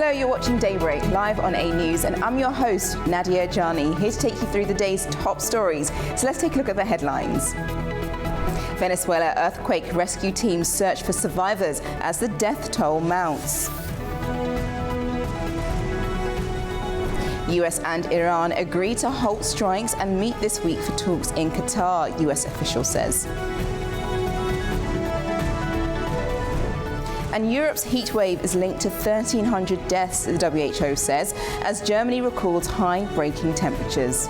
Hello, you're watching Daybreak, live on A News, and I'm your host, Nadia Jani, here to take you through the day's top stories. So let's take a look at the headlines. Venezuela earthquake rescue teams search for survivors as the death toll mounts. US and Iran agree to halt strikes and meet this week for talks in Qatar, US official says. And Europe's heatwave is linked to 1,300 deaths, the WHO says, as Germany records high breaking temperatures.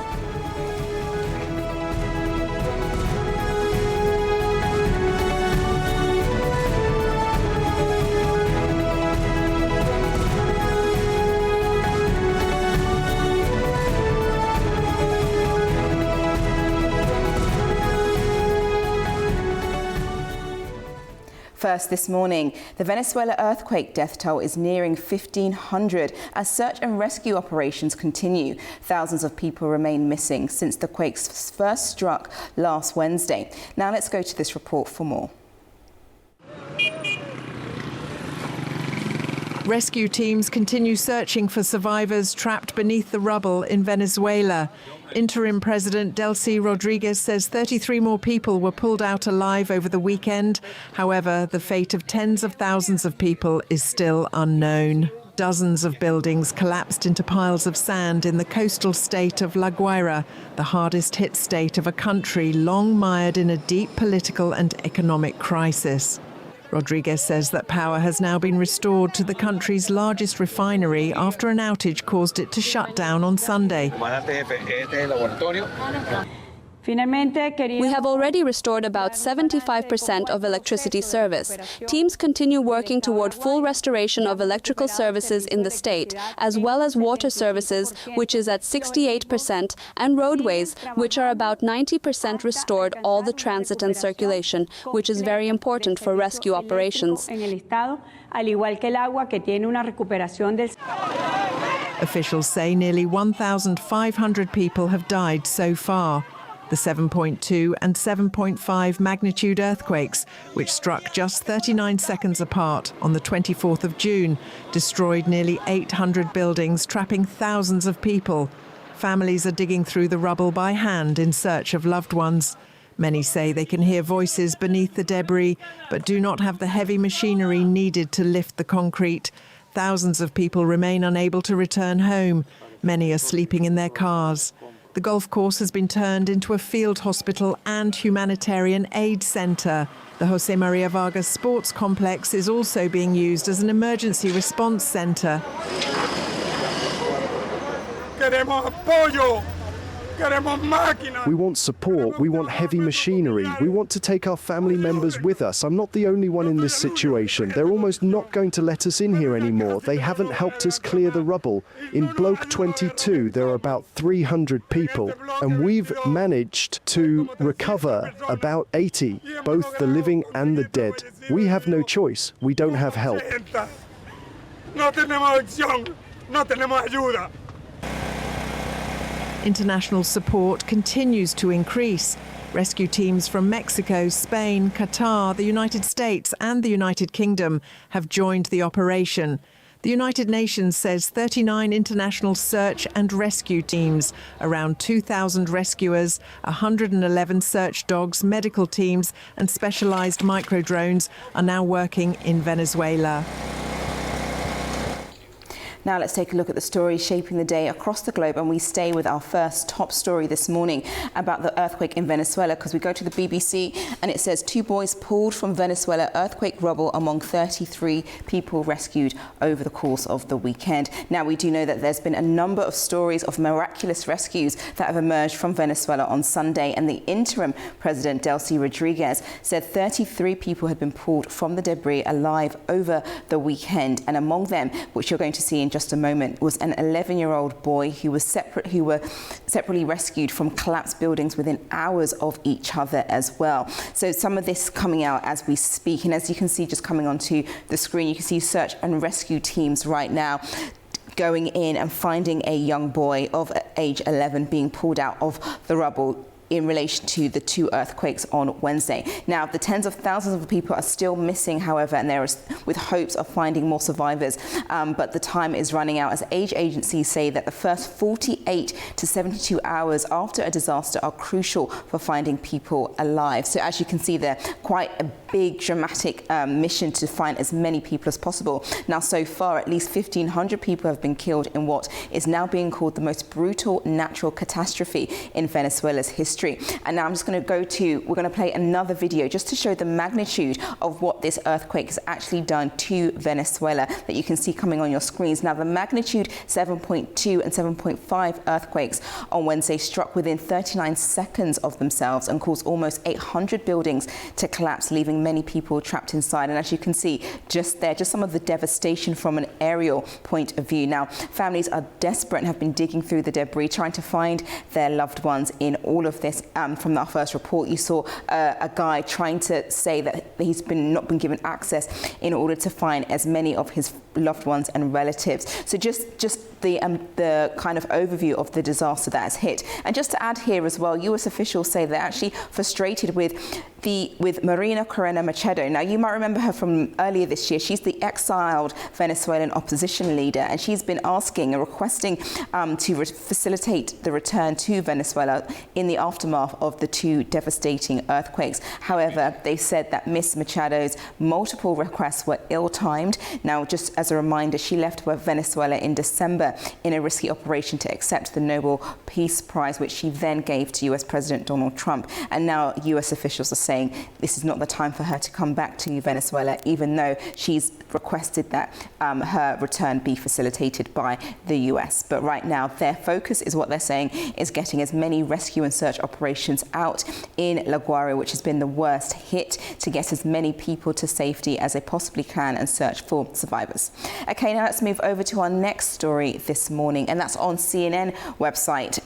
First this morning, the Venezuela earthquake death toll is nearing 1,500 as search and rescue operations continue. Thousands of people remain missing since the quakes first struck last Wednesday. Now let's go to this report for more. Rescue teams continue searching for survivors trapped beneath the rubble in Venezuela. Interim President Delcy Rodriguez says 33 more people were pulled out alive over the weekend. However, the fate of tens of thousands of people is still unknown. Dozens of buildings collapsed into piles of sand in the coastal state of La Guaira, the hardest hit state of a country long mired in a deep political and economic crisis. Rodriguez says that power has now been restored to the country's largest refinery after an outage caused it to shut down on Sunday. We have already restored about 75% of electricity service. Teams continue working toward full restoration of electrical services in the state, as well as water services, which is at 68%, and roadways, which are about 90% restored, all the transit and circulation, which is very important for rescue operations. Officials say nearly 1,500 people have died so far. The 7.2 and 7.5 magnitude earthquakes, which struck just 39 seconds apart on the 24th of June, destroyed nearly 800 buildings, trapping thousands of people. Families are digging through the rubble by hand in search of loved ones. Many say they can hear voices beneath the debris, but do not have the heavy machinery needed to lift the concrete. Thousands of people remain unable to return home. Many are sleeping in their cars. The golf course has been turned into a field hospital and humanitarian aid centre. The Jose Maria Vargas Sports Complex is also being used as an emergency response centre. Queremos apoyo. We want support, we want heavy machinery, we want to take our family members with us. I'm not the only one in this situation. They're almost not going to let us in here anymore. They haven't helped us clear the rubble. In Block 22, there are about 300 people, and we've managed to recover about 80, both the living and the dead. We have no choice. We don't have help. No tenemos acción, no tenemos ayuda. International support continues to increase. Rescue teams from Mexico, Spain, Qatar, the United States and the United Kingdom have joined the operation. The United Nations says 39 international search and rescue teams, around 2,000 rescuers, 111 search dogs, medical teams and specialised microdrones are now working in Venezuela. Now let's take a look at the stories shaping the day across the globe, and we stay with our first top story this morning about the earthquake in Venezuela, because we go to the BBC and it says 2 boys pulled from Venezuela earthquake rubble among 33 people rescued over the course of the weekend. Now we do know that there's been a number of stories of miraculous rescues that have emerged from Venezuela on Sunday, and the interim President Delcy Rodriguez said 33 people had been pulled from the debris alive over the weekend, and among them, which you're going to see in just a moment, was an 11-year-old boy who were separately rescued from collapsed buildings within hours of each other as well. So some of this coming out as we speak, and as you can see just coming onto the screen, you can see search and rescue teams right now going in and finding a young boy of age 11 being pulled out of the rubble. in relation to the 2 earthquakes on Wednesday. Now, the tens of thousands of people are still missing, however, and there is with hopes of finding more survivors. But the time is running out as aid agencies say that the first 48 to 72 hours after a disaster are crucial for finding people alive. So as you can see there, quite a big dramatic mission to find as many people as possible. Now, so far, at least 1,500 people have been killed in what is now being called the most brutal natural catastrophe in Venezuela's history. And now I'm just going to we're going to play another video just to show the magnitude of what this earthquake has actually done to Venezuela that you can see coming on your screens. Now, the magnitude 7.2 and 7.5 earthquakes on Wednesday struck within 39 seconds of themselves and caused almost 800 buildings to collapse, leaving many people trapped inside. And as you can see just there, just some of the devastation from an aerial point of view. Now, families are desperate and have been digging through the debris, trying to find their loved ones in all of this. From our first report, you saw a guy trying to say that he's not been given access in order to find as many of his loved ones and relatives. So just the kind of overview of the disaster that has hit. And just to add here as well, US officials say they're actually frustrated with Marina Corina Machado. Now, you might remember her from earlier this year. She's the exiled Venezuelan opposition leader, and she's been asking and requesting to facilitate the return to Venezuela in the aftermath of the 2 devastating earthquakes. However, they said that Miss Machado's multiple requests were ill-timed. Now, just as a reminder, she left Venezuela in December in a risky operation to accept the Nobel Peace Prize, which she then gave to US President Donald Trump. And now US officials are saying this is not the time for her to come back to Venezuela, even though she's requested that her return be facilitated by the US. But right now, their focus is what they're saying is getting as many rescue and search operations out in La Guaira, which has been the worst hit, to get as many people to safety as they possibly can and search for survivors. Okay, now let's move over to our next story this morning, and that's on CNN website.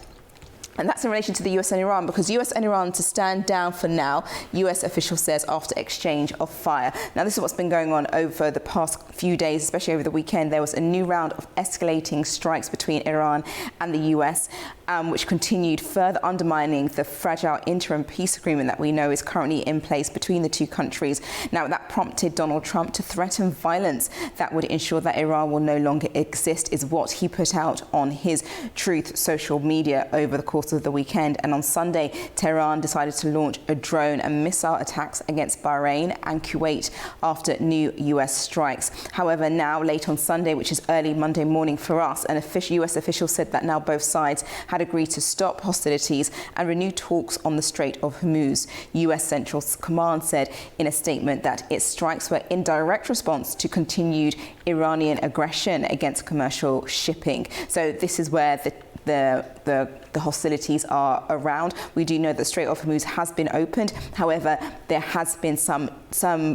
And that's in relation to the US and Iran, because US and Iran to stand down for now, US official says, after exchange of fire. Now, this is what's been going on over the past few days, especially over the weekend. There was a new round of escalating strikes between Iran and the US, which continued further undermining the fragile interim peace agreement that we know is currently in place between the 2 countries. Now, that prompted Donald Trump to threaten violence that would ensure that Iran will no longer exist, is what he put out on his Truth social media over the course of the weekend. And on Sunday, Tehran decided to launch a drone and missile attacks against Bahrain and Kuwait after new US strikes. However, now late on Sunday, which is early Monday morning for us, an US official said that now both sides had agreed to stop hostilities and renew talks on the Strait of Hormuz. US Central Command said in a statement that its strikes were in direct response to continued Iranian aggression against commercial shipping. So this is where the hostilities are around. We do know that the Strait of Hormuz has been opened. However, there has been some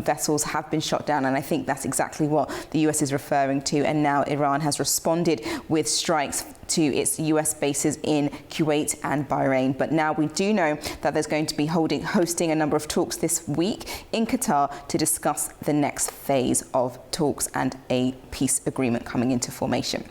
vessels have been shot down, and I think that's exactly what the US is referring to. And now Iran has responded with strikes to its US bases in Kuwait and Bahrain. But now we do know that there's going to be hosting a number of talks this week in Qatar to discuss the next phase of talks and a peace agreement coming into formation.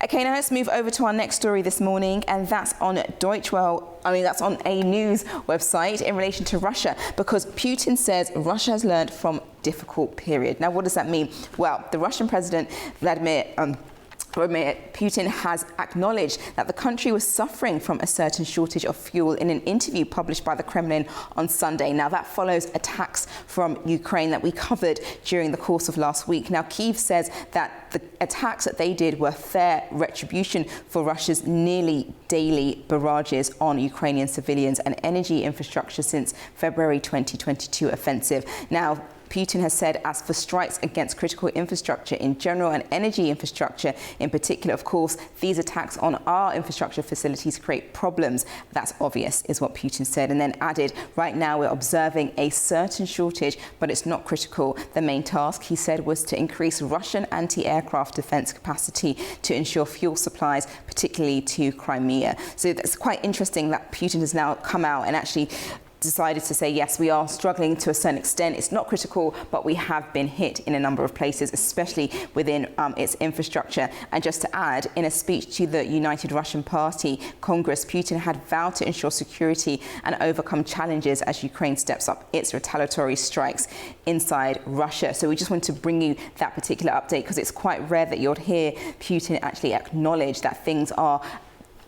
Okay, now let's move over to our next story this morning, and that's on that's on a news website in relation to Russia, because Putin says Russia has learned from difficult period. Now, what does that mean? Well, the Russian President Vladimir Putin has acknowledged that the country was suffering from a certain shortage of fuel in an interview published by the Kremlin on Sunday. Now, that follows attacks from Ukraine that we covered during the course of last week. Now, Kyiv says that the attacks that they did were fair retribution for Russia's nearly daily barrages on Ukrainian civilians and energy infrastructure since February 2022 offensive. Now, Putin has said, as for strikes against critical infrastructure in general and energy infrastructure in particular, of course, these attacks on our infrastructure facilities create problems. That's obvious, is what Putin said, and then added, right now we're observing a certain shortage, but it's not critical. The main task, he said, was to increase Russian anti-aircraft defense capacity to ensure fuel supplies, particularly to Crimea. So that's quite interesting that Putin has now come out and actually decided to say, yes, we are struggling to a certain extent. It's not critical, but we have been hit in a number of places, especially within its infrastructure. And just to add, in a speech to the United Russian Party Congress, Putin had vowed to ensure security and overcome challenges as Ukraine steps up its retaliatory strikes inside Russia. So we just want to bring you that particular update, because it's quite rare that you'll hear Putin actually acknowledge that things are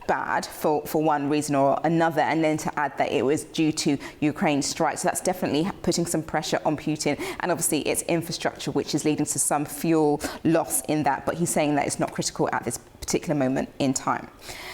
bad for one reason or another, and then to add that it was due to Ukraine's strikes. So that's definitely putting some pressure on Putin, and obviously its infrastructure, which is leading to some fuel loss in that. But he's saying that it's not critical at this particular moment in time.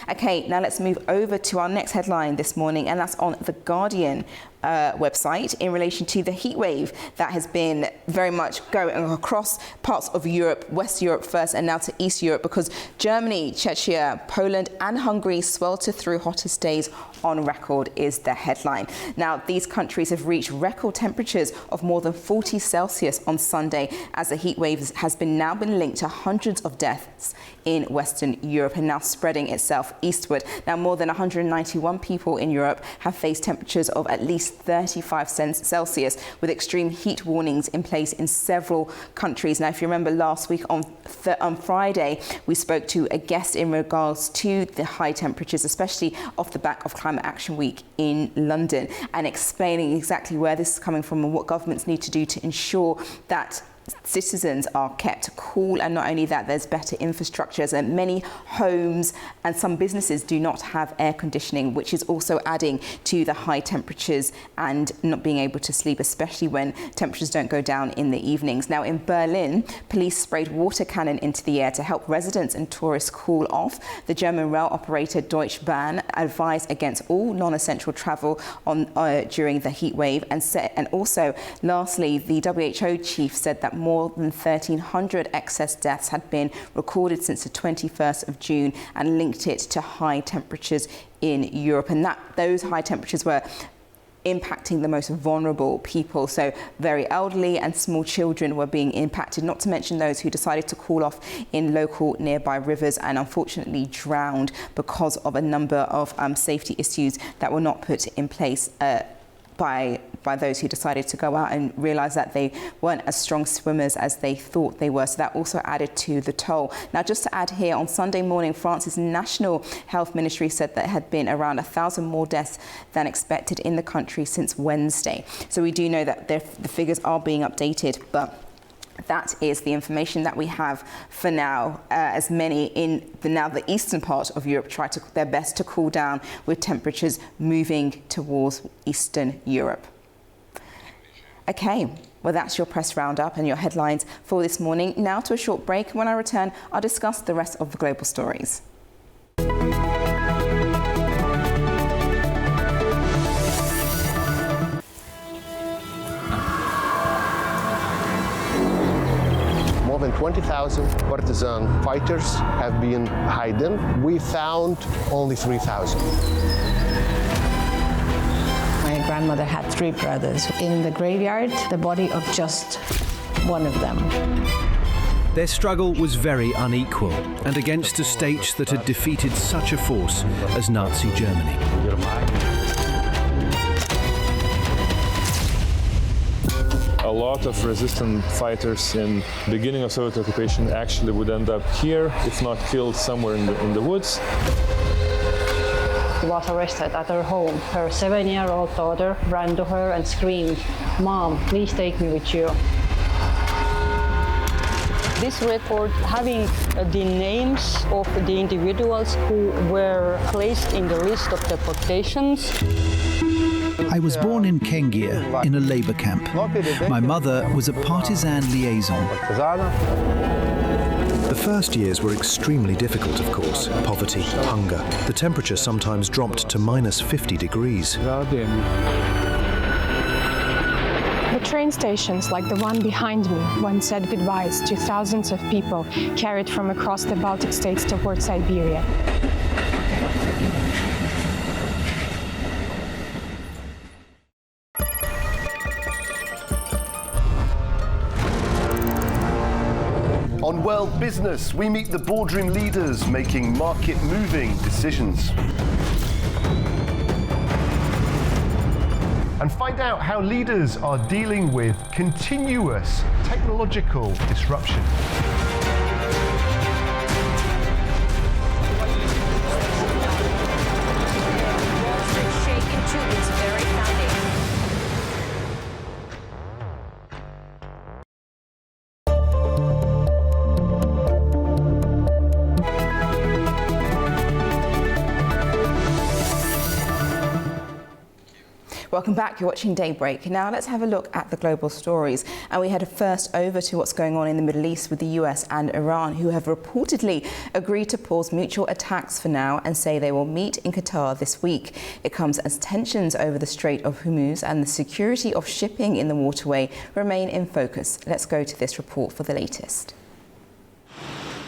Okay, now let's move over to our next headline this morning, and that's on The Guardian website in relation to the heat wave that has been very much going across parts of Europe, West Europe first and now to East Europe, because Germany, Czechia, Poland and Hungary swelter through hottest days on record is the headline. Now, these countries have reached record temperatures of more than 40 Celsius on Sunday, as the heat wave has now been linked to hundreds of deaths in Western Europe and now spreading itself eastward. Now, more than 191 people in Europe have faced temperatures of at least 35 Celsius, with extreme heat warnings in place in several countries. Now, if you remember last week on Friday, we spoke to a guest in regards to the high temperatures, especially off the back of Climate Action Week in London, and explaining exactly where this is coming from and what governments need to do to ensure that citizens are kept cool. And not only that, there's better infrastructures, and many homes and some businesses do not have air conditioning, which is also adding to the high temperatures and not being able to sleep, especially when temperatures don't go down in the evenings. Now, in Berlin, police sprayed water cannon into the air to help residents and tourists cool off. The German rail operator Deutsche Bahn advised against all non-essential travel during the heat wave, and also lastly, the WHO chief said that more than 1,300 excess deaths had been recorded since the 21st of June and linked it to high temperatures in Europe. And that those high temperatures were impacting the most vulnerable people. So very elderly and small children were being impacted, not to mention those who decided to cool off in local nearby rivers and unfortunately drowned because of a number of safety issues that were not put in place by those who decided to go out and realise that they weren't as strong swimmers as they thought they were. So that also added to the toll. Now, just to add here, on Sunday morning, France's National Health Ministry said that there had been around 1,000 more deaths than expected in the country since Wednesday. So we do know that the figures are being updated, but that is the information that we have for now, as many in the eastern part of Europe try their best to cool down, with temperatures moving towards Eastern Europe. Okay, well, that's your press roundup and your headlines for this morning. Now to a short break. When I return, I'll discuss the rest of the global stories. More than 20,000 partisan fighters have been hidden. We found only 3,000. My grandmother had 3 brothers. In the graveyard, the body of just one of them. Their struggle was very unequal and against a state that had defeated such a force as Nazi Germany. A lot of resistant fighters in the beginning of Soviet occupation actually would end up here, if not killed somewhere in the woods. She was arrested at her home. Her 7-year-old daughter ran to her and screamed, "Mom, please take me with you." This record having the names of the individuals who were placed in the list of deportations. I was born in Kengia, in a labor camp. My mother was a partisan liaison. The first years were extremely difficult, of course. Poverty, hunger. The temperature sometimes dropped to minus 50 degrees. The train stations, like the one behind me, once said goodbyes to thousands of people carried from across the Baltic states toward Siberia. On World Business, we meet the boardroom leaders making market-moving decisions. and find out how leaders are dealing with continuous technological disruption. Welcome back. You're watching Daybreak. Now let's have a look at the global stories. And we head first over to what's going on in the Middle East with the US and Iran, who have reportedly agreed to pause mutual attacks for now and say they will meet in Qatar this week. It comes as tensions over the Strait of Hormuz and the security of shipping in the waterway remain in focus. Let's go to this report for the latest.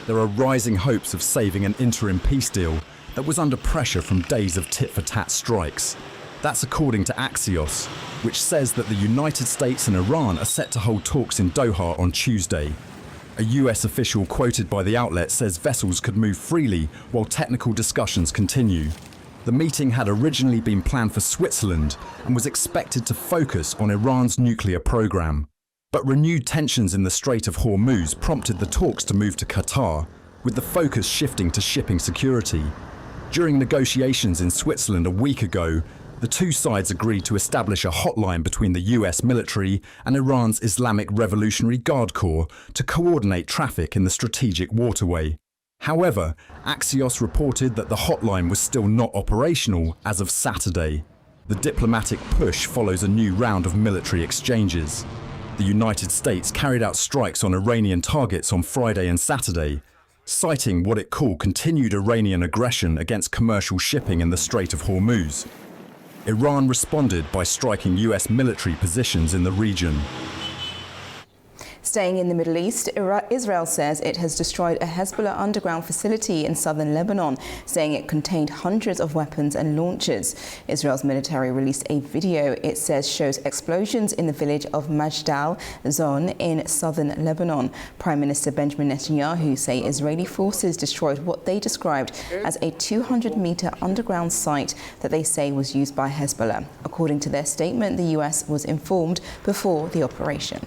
There are rising hopes of saving an interim peace deal that was under pressure from days of tit-for-tat strikes. That's according to Axios, which says that the United States and Iran are set to hold talks in Doha on Tuesday. A US official quoted by the outlet says vessels could move freely while technical discussions continue. The meeting had originally been planned for Switzerland and was expected to focus on Iran's nuclear program. But renewed tensions in the Strait of Hormuz prompted the talks to move to Qatar, with the focus shifting to shipping security. During negotiations in Switzerland a week ago, the two sides agreed to establish a hotline between the US military and Iran's Islamic Revolutionary Guard Corps to coordinate traffic in the strategic waterway. However, Axios reported that the hotline was still not operational as of Saturday. The diplomatic push follows a new round of military exchanges. The United States carried out strikes on Iranian targets on Friday and Saturday, citing what it called continued Iranian aggression against commercial shipping in the Strait of Hormuz. Iran responded by striking US military positions in the region. Staying in the Middle East, Israel says it has destroyed a Hezbollah underground facility in southern Lebanon, saying it contained hundreds of weapons and launchers. Israel's military released a video it says shows explosions in the village of Majdal Zon in southern Lebanon. Prime Minister Benjamin Netanyahu say Israeli forces destroyed what they described as a 200-meter underground site that they say was used by Hezbollah. According to their statement, the US was informed before the operation.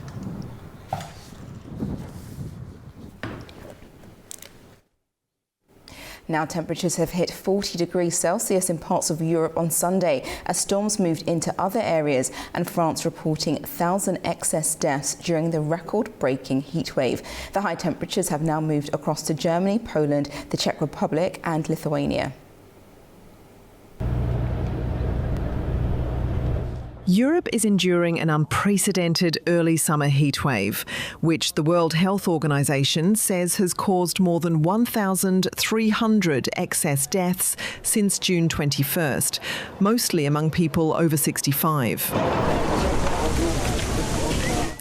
Now temperatures have hit 40 degrees Celsius in parts of Europe on Sunday as storms moved into other areas, and France reporting 1,000 excess deaths during the record-breaking heatwave. The high temperatures have now moved across to Germany, Poland, the Czech Republic and Lithuania. Europe is enduring an unprecedented early summer heatwave, which the World Health Organization says has caused more than 1,300 excess deaths since June 21st, mostly among people over 65.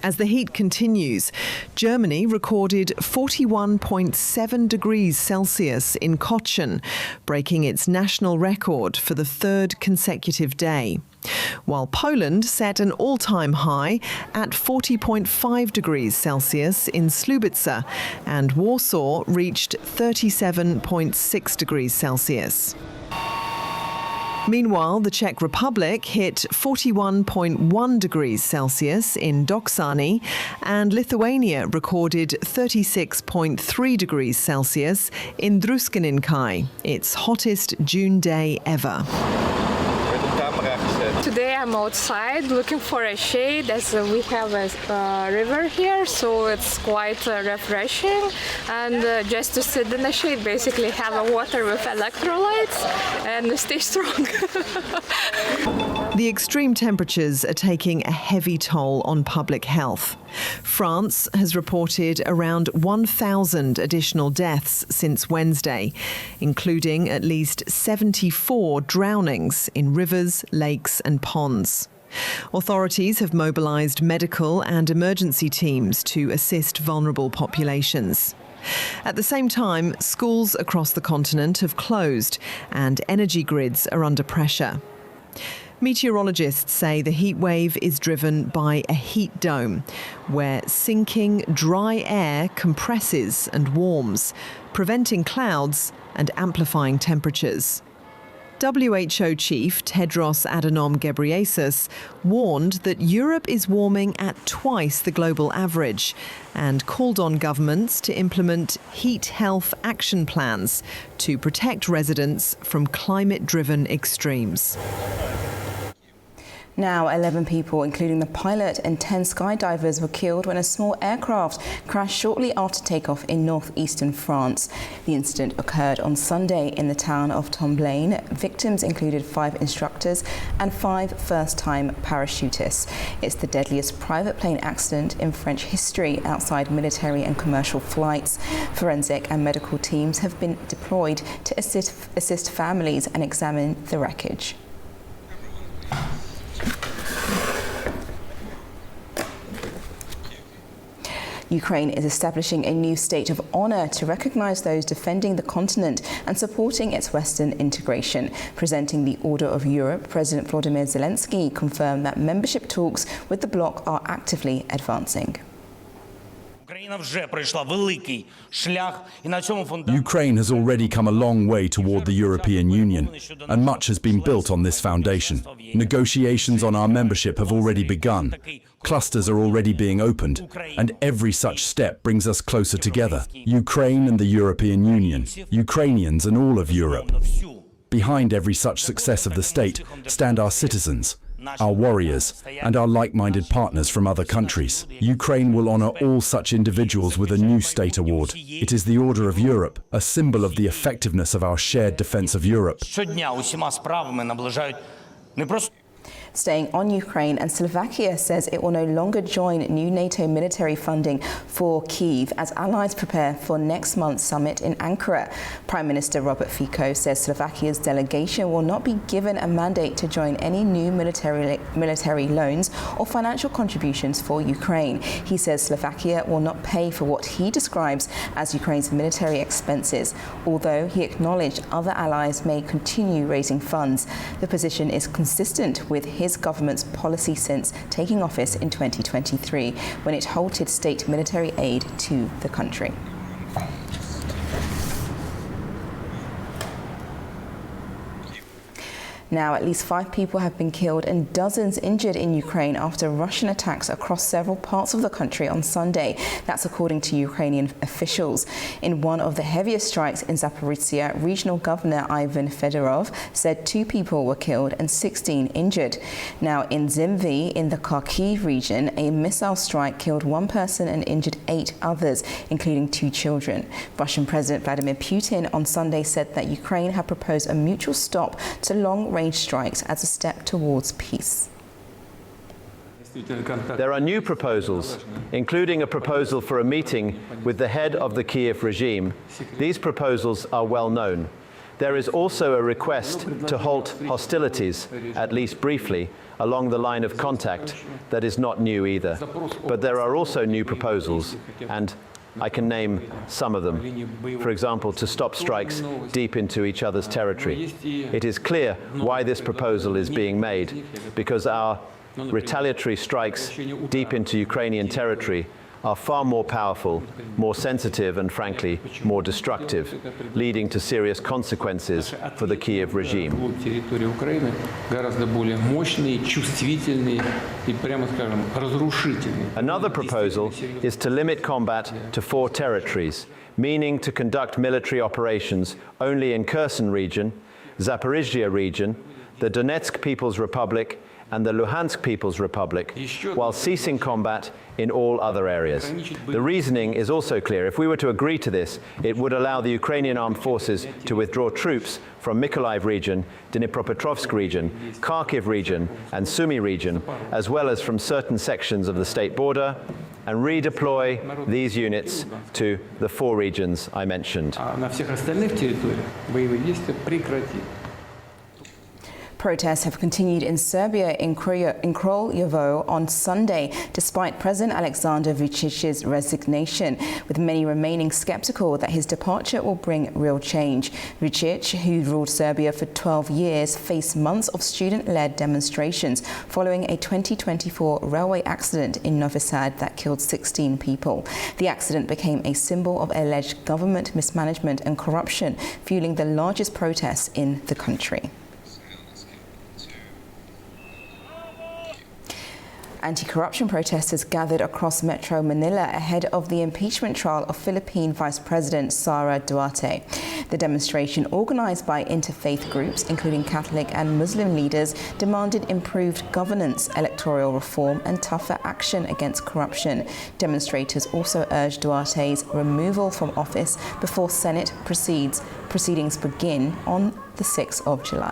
As the heat continues, Germany recorded 41.7 degrees Celsius in Cochin, breaking its national record for the third consecutive day, while Poland set an all-time high at 40.5 degrees Celsius in Slubice, and Warsaw reached 37.6 degrees Celsius. Meanwhile, the Czech Republic hit 41.1 degrees Celsius in Doksany, and Lithuania recorded 36.3 degrees Celsius in Druskininkai, its hottest June day ever. Today I'm outside looking for a shade, as we have a river here, so it's quite refreshing, and just to sit in the shade, basically have a water with electrolytes and stay strong. The extreme temperatures are taking a heavy toll on public health. France has reported around 1,000 additional deaths since Wednesday, including at least 74 drownings in rivers, lakes and ponds. Authorities have mobilised medical and emergency teams to assist vulnerable populations. At the same time, schools across the continent have closed and energy grids are under pressure. Meteorologists say the heat wave is driven by a heat dome, where sinking dry air compresses and warms, preventing clouds and amplifying temperatures. WHO chief Tedros Adhanom Ghebreyesus warned that Europe is warming at twice the global average and called on governments to implement heat health action plans to protect residents from climate-driven extremes. Now, 11 people, including the pilot and 10 skydivers, were killed when a small aircraft crashed shortly after takeoff in northeastern France. The incident occurred on Sunday in the town of Tomblaine. Victims included 5 instructors and 5 first-time parachutists. It's the deadliest private plane accident in French history outside military and commercial flights. Forensic and medical teams have been deployed to assist families and examine the wreckage. Ukraine is establishing a new state of honor to recognize those defending the continent and supporting its Western integration. Presenting the Order of Europe, President Volodymyr Zelensky confirmed that membership talks with the bloc are actively advancing. Ukraine has already come a long way toward the European Union, and much has been built on this foundation. Negotiations on our membership have already begun. Clusters are already being opened, and every such step brings us closer together. Ukraine and the European Union, Ukrainians and all of Europe. Behind every such success of the state stand our citizens, our warriors, and our like-minded partners from other countries. Ukraine will honor all such individuals with a new state award. It is the Order of Europe, a symbol of the effectiveness of our shared defense of Europe. Staying on Ukraine, and Slovakia says it will no longer join new NATO military funding for Kyiv as allies prepare for next month's summit in Ankara. Prime Minister Robert Fico says Slovakia's delegation will not be given a mandate to join any new military loans or financial contributions for Ukraine. He says Slovakia will not pay for what he describes as Ukraine's military expenses, although he acknowledged other allies may continue raising funds. The position is consistent with his government's policy since taking office in 2023, when it halted state military aid to the country. Now, at least 5 people have been killed and dozens injured in Ukraine after Russian attacks across several parts of the country on Sunday. That's according to Ukrainian officials. In one of the heaviest strikes in Zaporizhia, Regional Governor Ivan Fedorov said 2 people were killed and 16 injured. Now, in Zimvi, in the Kharkiv region, a missile strike killed 1 person and injured 8 others, including 2 children. Russian President Vladimir Putin on Sunday said that Ukraine had proposed a mutual stop to long-range strikes as a step towards peace. There are new proposals, including a proposal for a meeting with the head of the Kiev regime. These proposals are well known. There is also a request to halt hostilities, at least briefly, along the line of contact. That is not new either. But there are also new proposals, and I can name some of them. For example, to stop strikes deep into each other's territory. It is clear why this proposal is being made, because our retaliatory strikes deep into Ukrainian territory are far more powerful, more sensitive, and frankly, more destructive, leading to serious consequences for the Kiev regime. Another proposal is to limit combat to 4 territories, meaning to conduct military operations only in Kherson region, Zaporizhia region, the Donetsk People's Republic, and the Luhansk People's Republic, while ceasing combat in all other areas. The reasoning is also clear. If we were to agree to this, it would allow the Ukrainian armed forces to withdraw troops from Mykolaiv region, Dnipropetrovsk region, Kharkiv region, and Sumy region, as well as from certain sections of the state border, and redeploy these units to the 4 regions I mentioned. Protests have continued in Serbia in Kraljevo on Sunday, despite President Alexander Vucic's resignation, with many remaining skeptical that his departure will bring real change. Vucic, who ruled Serbia for 12 years, faced months of student-led demonstrations following a 2024 railway accident in Novi Sad that killed 16 people. The accident became a symbol of alleged government mismanagement and corruption, fueling the largest protests in the country. Anti-corruption protesters gathered across Metro Manila ahead of the impeachment trial of Philippine Vice President Sara Duterte. The demonstration, organised by interfaith groups, including Catholic and Muslim leaders, demanded improved governance, electoral reform and tougher action against corruption. Demonstrators also urged Duterte's removal from office before Senate proceedings begin on the 6th of July.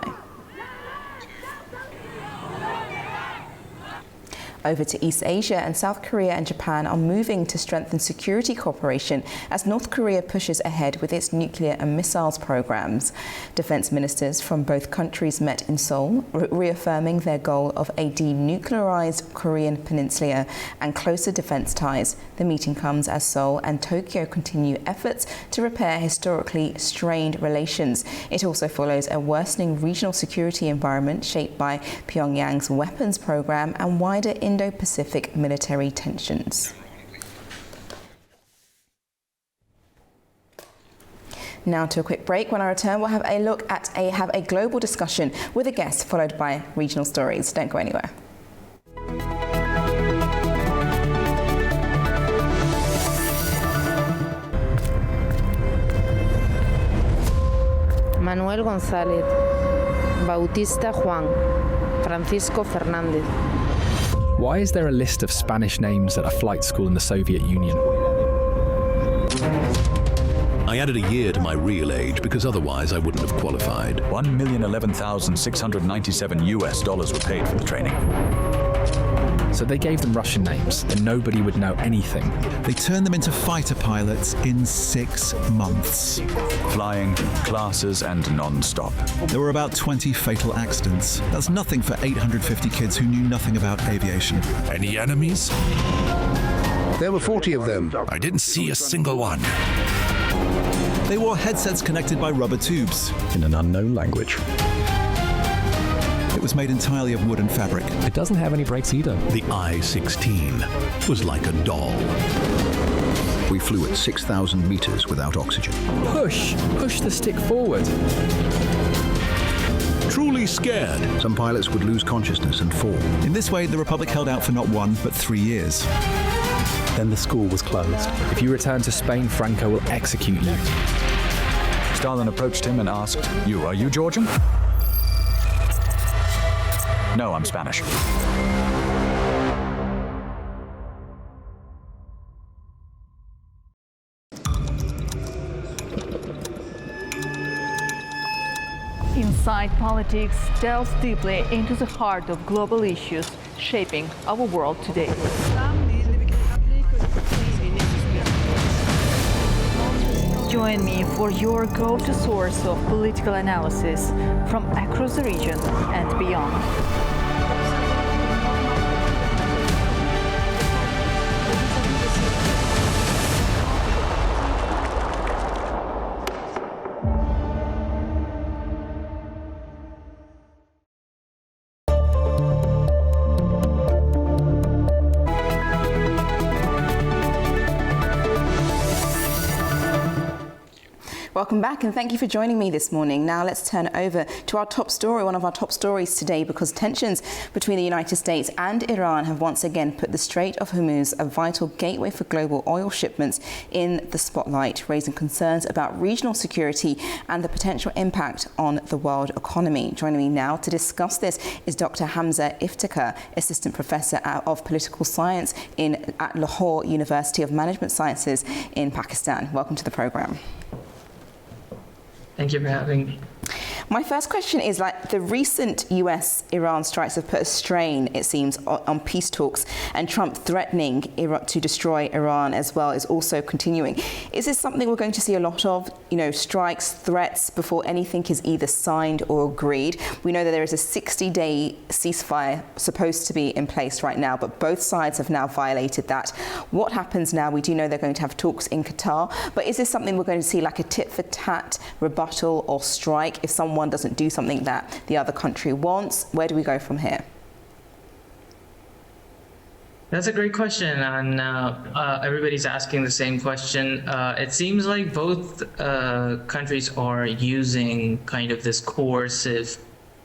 Over to East Asia, and South Korea and Japan are moving to strengthen security cooperation as North Korea pushes ahead with its nuclear and missiles programs. Defense ministers from both countries met in Seoul, reaffirming their goal of a denuclearized Korean peninsula and closer defense ties. The meeting comes as Seoul and Tokyo continue efforts to repair historically strained relations. It also follows a worsening regional security environment shaped by Pyongyang's weapons program and wider Indo-Pacific military tensions. Now to a quick break. When I return, we'll have a look at a global discussion with a guest, followed by regional stories. Don't go anywhere. Manuel González, Bautista Juan, Francisco Fernández. Why is there a list of Spanish names at a flight school in the Soviet Union? I added a year to my real age because otherwise I wouldn't have qualified. $1,011,697 were paid for the training. So they gave them Russian names and nobody would know anything. They turned them into fighter pilots in 6 months. Flying, classes and non-stop. There were about 20 fatal accidents. That's nothing for 850 kids who knew nothing about aviation. Any enemies? There were 40 of them. I didn't see a single one. They wore headsets connected by rubber tubes. In an unknown language. It was made entirely of wood and fabric. It doesn't have any brakes either. The I-16 was like a doll. We flew at 6,000 meters without oxygen. Push the stick forward. Truly scared. Some pilots would lose consciousness and fall. In this way, the Republic held out for not 1, but 3 years. Then the school was closed. If you return to Spain, Franco will execute you. Stalin approached him and asked, are you Georgian? No, I'm Spanish. Inside Politics delves deeply into the heart of global issues shaping our world today. Join me for your go-to source of political analysis from across the region and beyond. Welcome back and thank you for joining me this morning. Now let's turn over to our top story, one of our top stories today, because tensions between the United States and Iran have once again put the Strait of Hormuz, a vital gateway for global oil shipments, in the spotlight, raising concerns about regional security and the potential impact on the world economy. Joining me now to discuss this is Dr. Hamza Iftikhar, Assistant Professor of Political Science at Lahore University of Management Sciences in Pakistan. Welcome to the program. Thank you for having me. My first question is, the recent US-Iran strikes have put a strain, it seems, on peace talks, and Trump threatening to destroy Iran as well is also continuing. Is this something we're going to see a lot of, strikes, threats, before anything is either signed or agreed? We know that there is a 60-day ceasefire supposed to be in place right now, but both sides have now violated that. What happens now? We do know they're going to have talks in Qatar, but is this something we're going to see like a tit-for-tat rebuttal or strike if someone doesn't do something that the other country wants? Where do we go from here? That's a great question, and everybody's asking the same question. It seems like both countries are using kind of this coercive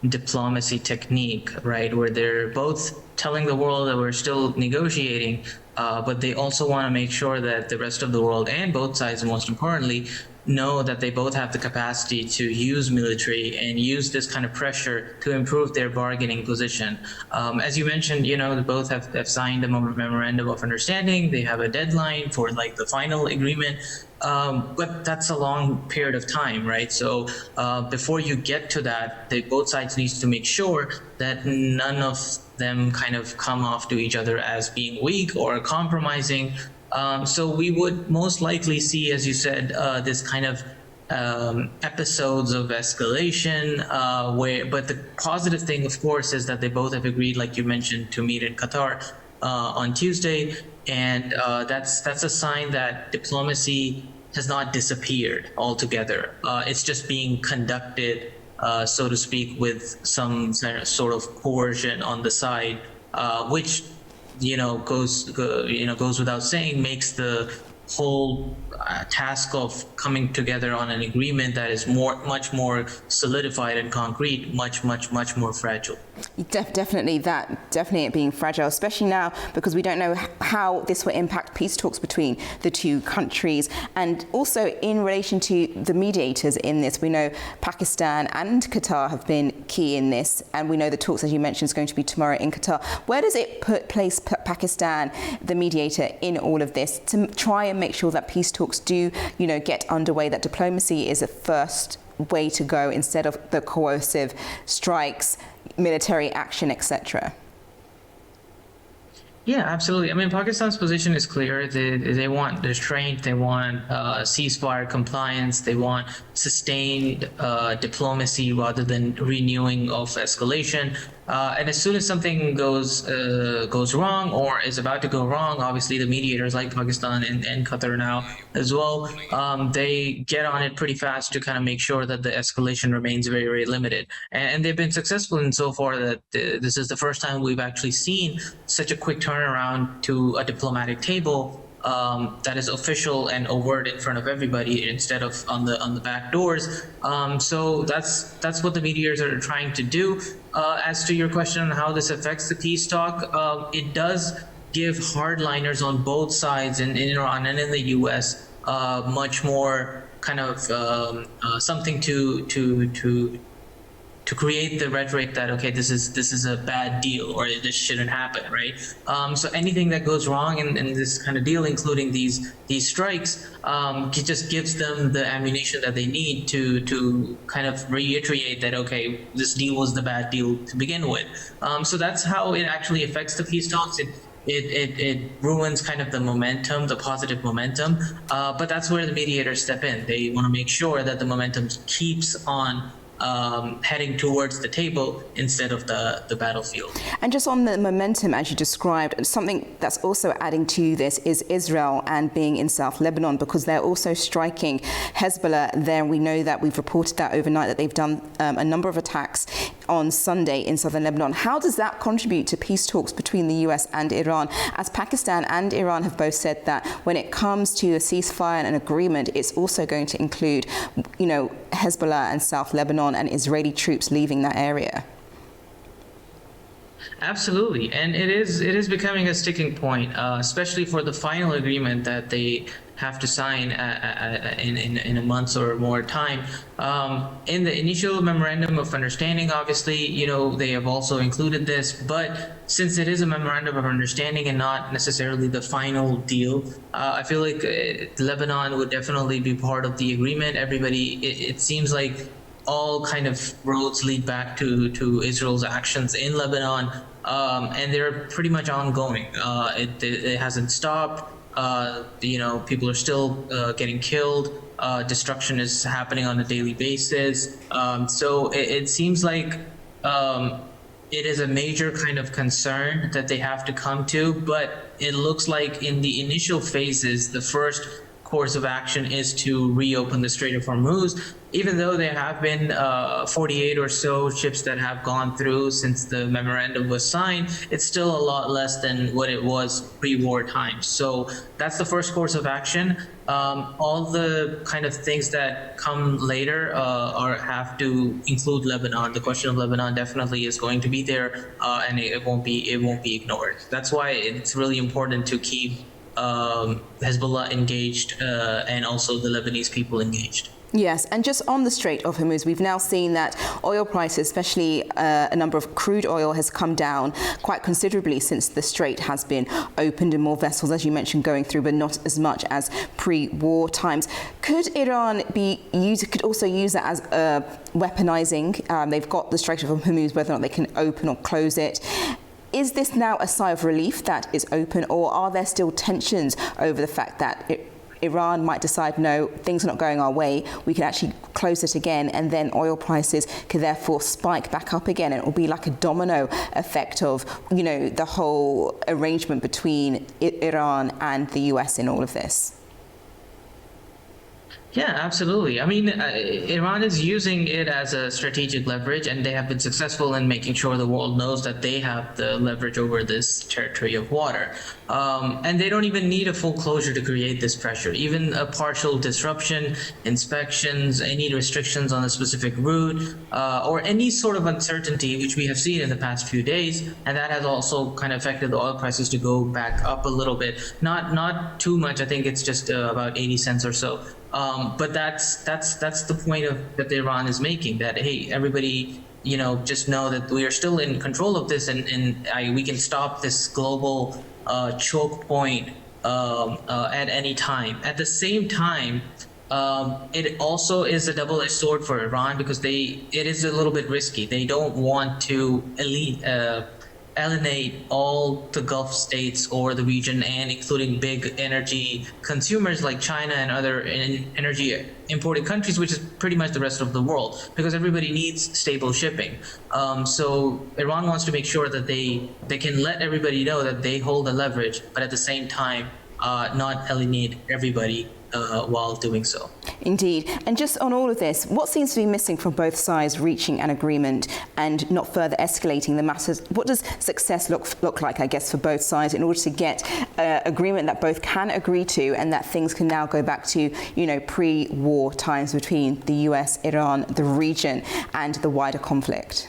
diplomacy technique, right? Where they're both telling the world that we're still negotiating, but they also want to make sure that the rest of the world and both sides, most importantly, know that they both have the capacity to use military and use this kind of pressure to improve their bargaining position. As you mentioned, they both have signed a memorandum of understanding. They have a deadline for like the final agreement, but that's a long period of time, right? So before you get to that, both sides needs to make sure that none of them kind of come off to each other as being weak or compromising. So we would most likely see, as you said, this kind of episodes of escalation, but the positive thing, of course, is that they both have agreed, like you mentioned, to meet in Qatar on Tuesday, and that's a sign that diplomacy has not disappeared altogether. It's just being conducted, so to speak, with some sort of coercion on the side, which goes without saying, makes the whole task of coming together on an agreement that is much more solidified and concrete, much more fragile. Definitely it being fragile, especially now because we don't know how this will impact peace talks between the two countries. And also in relation to the mediators in this, we know Pakistan and Qatar have been key in this, and we know the talks, as you mentioned, is going to be tomorrow in Qatar. Where does it place Pakistan, the mediator, in all of this to try and make sure that peace talks do, get underway, that diplomacy is a first way to go instead of the coercive strikes, military action, etc.? Yeah, absolutely. I mean, Pakistan's position is clear. They want restraint, they want ceasefire compliance, they want sustained diplomacy rather than renewing of escalation. And as soon as something goes wrong or is about to go wrong, obviously the mediators like Pakistan and Qatar now as well, they get on it pretty fast to kind of make sure that the escalation remains very, very limited. And they've been successful in so far that this is the first time we've actually seen such a quick turnaround to a diplomatic table that is official and overt in front of everybody instead of on the back doors. So that's what the mediators are trying to do. As to your question on how this affects the peace talk, it does give hardliners on both sides in Iran and in the U.S. Much more kind of something to create the rhetoric that, okay, this is a bad deal or this shouldn't happen, right? So anything that goes wrong in this kind of deal, including these strikes, it just gives them the ammunition that they need to kind of reiterate that, okay, this deal was the bad deal to begin with. So that's how it actually affects the peace talks. It ruins kind of the momentum, the positive momentum, but that's where the mediators step in. They want to make sure that the momentum keeps on heading towards the table instead of the battlefield. And just on the momentum, as you described, something that's also adding to this is Israel and being in South Lebanon, because they're also striking Hezbollah there. We know that we've reported that overnight that they've done a number of attacks on Sunday in southern Lebanon. How does that contribute to peace talks between the US and Iran, as Pakistan and Iran have both said that when it comes to a ceasefire and an agreement, it's also going to include, Hezbollah and South Lebanon and Israeli troops leaving that area? Absolutely, and it is becoming a sticking point, especially for the final agreement that they have to sign in a month or more time. In the initial memorandum of understanding, obviously, they have also included this, but since it is a memorandum of understanding and not necessarily the final deal, I feel like Lebanon would definitely be part of the agreement. Everybody, it seems like all kind of roads lead back to Israel's actions in Lebanon, and they're pretty much ongoing. It hasn't stopped. People are still getting killed. Destruction is happening on a daily basis. So it seems like it is a major kind of concern that they have to come to, but it looks like in the initial phases, the first course of action is to reopen the Strait of Hormuz. Even though there have been 48 or so ships that have gone through since the memorandum was signed, it's still a lot less than what it was pre-war times. So that's the first course of action. All the kind of things that come later have to include Lebanon. The question of Lebanon definitely is going to be there, and it won't be ignored. That's why it's really important to keep Hezbollah engaged and also the Lebanese people engaged. Yes, and just on the Strait of Hormuz, we've now seen that oil prices, especially a number of crude oil, has come down quite considerably since the strait has been opened and more vessels, as you mentioned, going through, but not as much as pre-war times. Could Iran could also use that as weaponizing? They've got the Strait of Hormuz, whether or not they can open or close it. Is this now a sigh of relief that is open, or are there still tensions over the fact that Iran might decide, no, things are not going our way, we can actually close it again, and then oil prices could therefore spike back up again, and it will be like a domino effect of, you know, the whole arrangement between Iran and the US in all of this? Yeah, absolutely. I mean, Iran is using it as a strategic leverage, and they have been successful in making sure the world knows that they have the leverage over this territory of water. And they don't even need a full closure to create this pressure. Even a partial disruption, inspections, any restrictions on a specific route, or any sort of uncertainty, which we have seen in the past few days, and that has also kind of affected the oil prices to go back up a little bit. Not too much. I think it's just about 80 cents or so. But that's the point that Iran is making, that, hey, everybody, you know, just know that we are still in control of this, and we can stop this global choke point at any time. At the same time, it also is a double-edged sword for Iran, because it is a little bit risky. They don't want to alienate all the Gulf states or the region, and including big energy consumers like China and other energy importing countries, which is pretty much the rest of the world, because everybody needs stable shipping. So Iran wants to make sure that they can let everybody know that they hold the leverage, but at the same time not alienate everybody while doing so. Indeed. And just on all of this, what seems to be missing from both sides reaching an agreement and not further escalating the matters? What does success look like, I guess, for both sides in order to get agreement that both can agree to, and that things can now go back to, you know, pre-war times between the US, Iran, the region, and the wider conflict?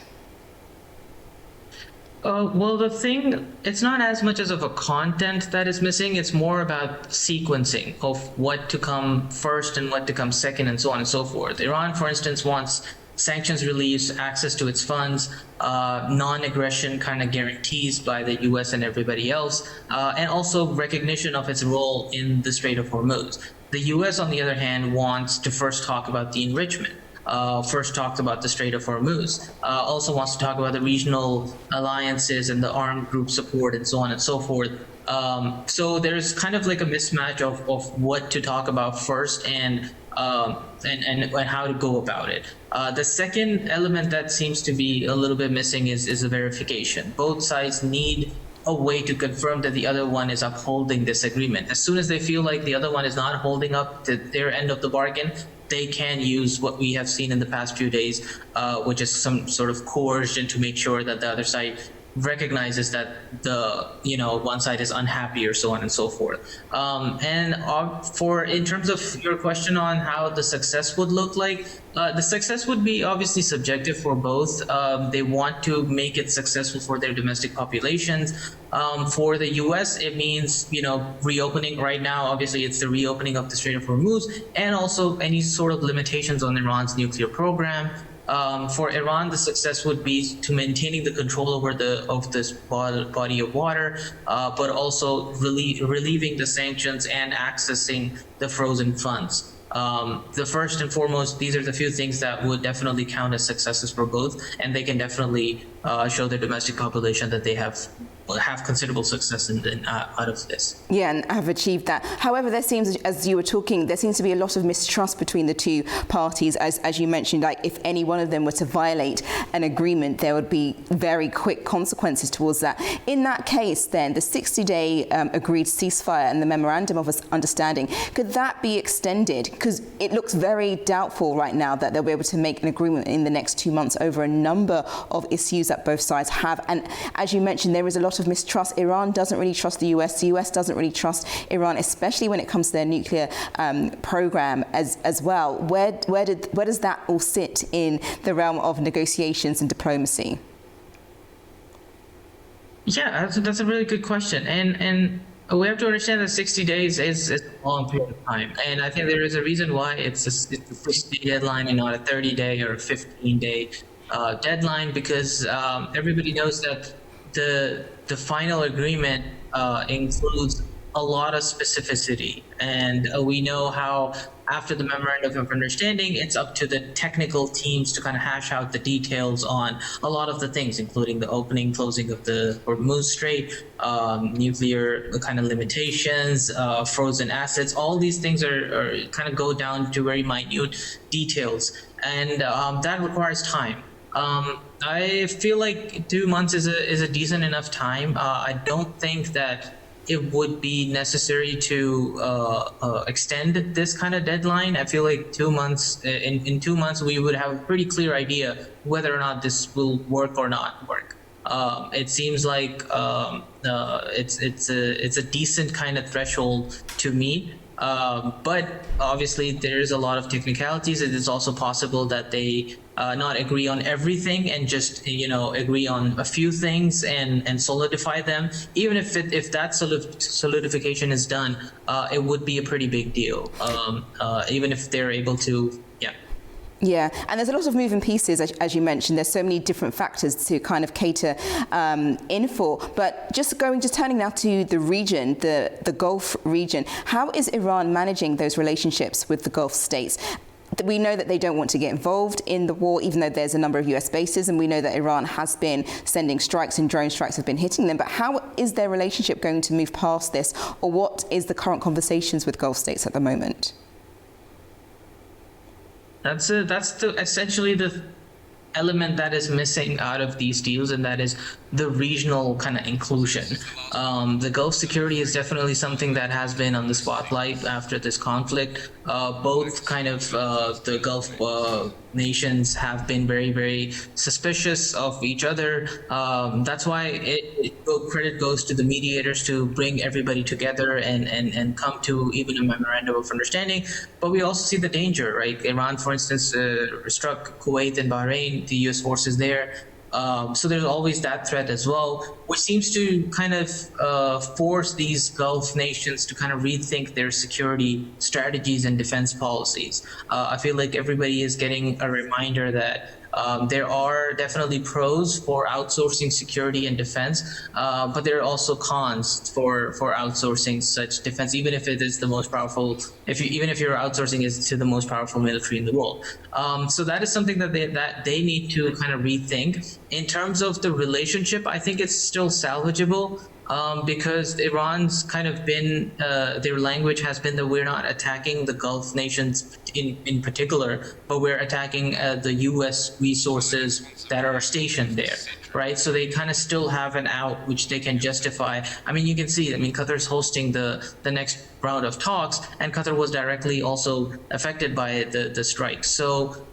Well, the thing, it's not as much as of a content that is missing. It's more about sequencing of what to come first and what to come second, and so on and so forth. Iran, for instance, wants sanctions release, access to its funds, non-aggression kind of guarantees by the US and everybody else, and also recognition of its role in the Strait of Hormuz. The US, on the other hand, wants to first talk about the enrichment. First talked about the Strait of Hormuz, also wants to talk about the regional alliances and the armed group support and so on and so forth. So there's kind of like a mismatch of what to talk about first and how to go about it. The second element that seems to be a little bit missing is the verification. Both sides need a way to confirm that the other one is upholding this agreement. As soon as they feel like the other one is not holding up to their end of the bargain, they can use what we have seen in the past few days, which is some sort of coercion to make sure that the other side recognizes that one side is unhappy, or so on and so forth. In terms of your question on how the success would look like, the success would be obviously subjective for both. They want to make it successful for their domestic populations. For the US, it means, reopening. Right now, obviously, it's the reopening of the Strait of Hormuz, and also any sort of limitations on Iran's nuclear program. For Iran, the success would be to maintaining the control over this body of water, but also relieving the sanctions and accessing the frozen funds. The first and foremost, these are the few things that would definitely count as successes for both, and they can definitely show the domestic population that they have have considerable success out of this. Yeah, and have achieved that. However, there seems, as you were talking, there seems to be a lot of mistrust between the two parties. As you mentioned, like if any one of them were to violate an agreement, there would be very quick consequences towards that. In that case, then, the 60-day agreed ceasefire and the memorandum of understanding, could that be extended? Because it looks very doubtful right now that they'll be able to make an agreement in the next 2 months over a number of issues that both sides have. And as you mentioned, there is a lot of mistrust. Iran doesn't really trust the US doesn't really trust Iran, especially when it comes to their nuclear program as well. Where does that all sit in the realm of negotiations and diplomacy? Yeah, that's a really good question, and we have to understand that 60 days is a long period of time, and I think there is a reason why it's a 60-day deadline and not a 30-day or a 15-day deadline, because everybody knows that the final agreement includes a lot of specificity, and we know how after the memorandum of understanding, it's up to the technical teams to kind of hash out the details on a lot of the things, including the opening, closing of the Hormuz Strait, nuclear kind of limitations, frozen assets. All these things are kind of go down to very minute details, and that requires time. I feel like 2 months is a decent enough time. I don't think that it would be necessary to extend this kind of deadline. I feel like 2 months, in 2 months, we would have a pretty clear idea whether or not this will work or not work. It seems like it's a decent kind of threshold to meet. But obviously there's a lot of technicalities. It is also possible that they not agree on everything and just agree on a few things and solidify them. Even if that sort of solidification is done, it would be a pretty big deal. Even if they're able to, yeah. Yeah, and there's a lot of moving pieces, as you mentioned. There's so many different factors to kind of cater in for. But just turning now to the region, the Gulf region, how is Iran managing those relationships with the Gulf states? We know that they don't want to get involved in the war, even though there's a number of US bases, and we know that Iran has been sending strikes and drone strikes have been hitting them. But how is their relationship going to move past this, or what is the current conversations with Gulf states at the moment? That's essentially the element that is missing out of these deals, and that is the regional kind of inclusion. The Gulf security is definitely something that has been on the spotlight after this conflict. Both kind of the Gulf nations have been very, very suspicious of each other. That's why credit goes to the mediators to bring everybody together and come to even a memorandum of understanding. But we also see the danger, right? Iran, for instance, struck Kuwait and Bahrain, the US forces there. So there's always that threat as well, which seems to kind of force these Gulf nations to kind of rethink their security strategies and defense policies. I feel like everybody is getting a reminder that there are definitely pros for outsourcing security and defense, but there are also cons for outsourcing such defense, even if it is the most powerful, even if your outsourcing is to the most powerful military in the world. So that is something that they need to kind of rethink. In terms of the relationship, I think it's still salvageable. Because Iran's kind of been, their language has been that we're not attacking the Gulf nations in particular, but we're attacking the US resources that are stationed there, right? So they kind of still have an out which they can justify. I mean, you can see, Qatar's hosting the next round of talks, and Qatar was directly also affected by the strikes. So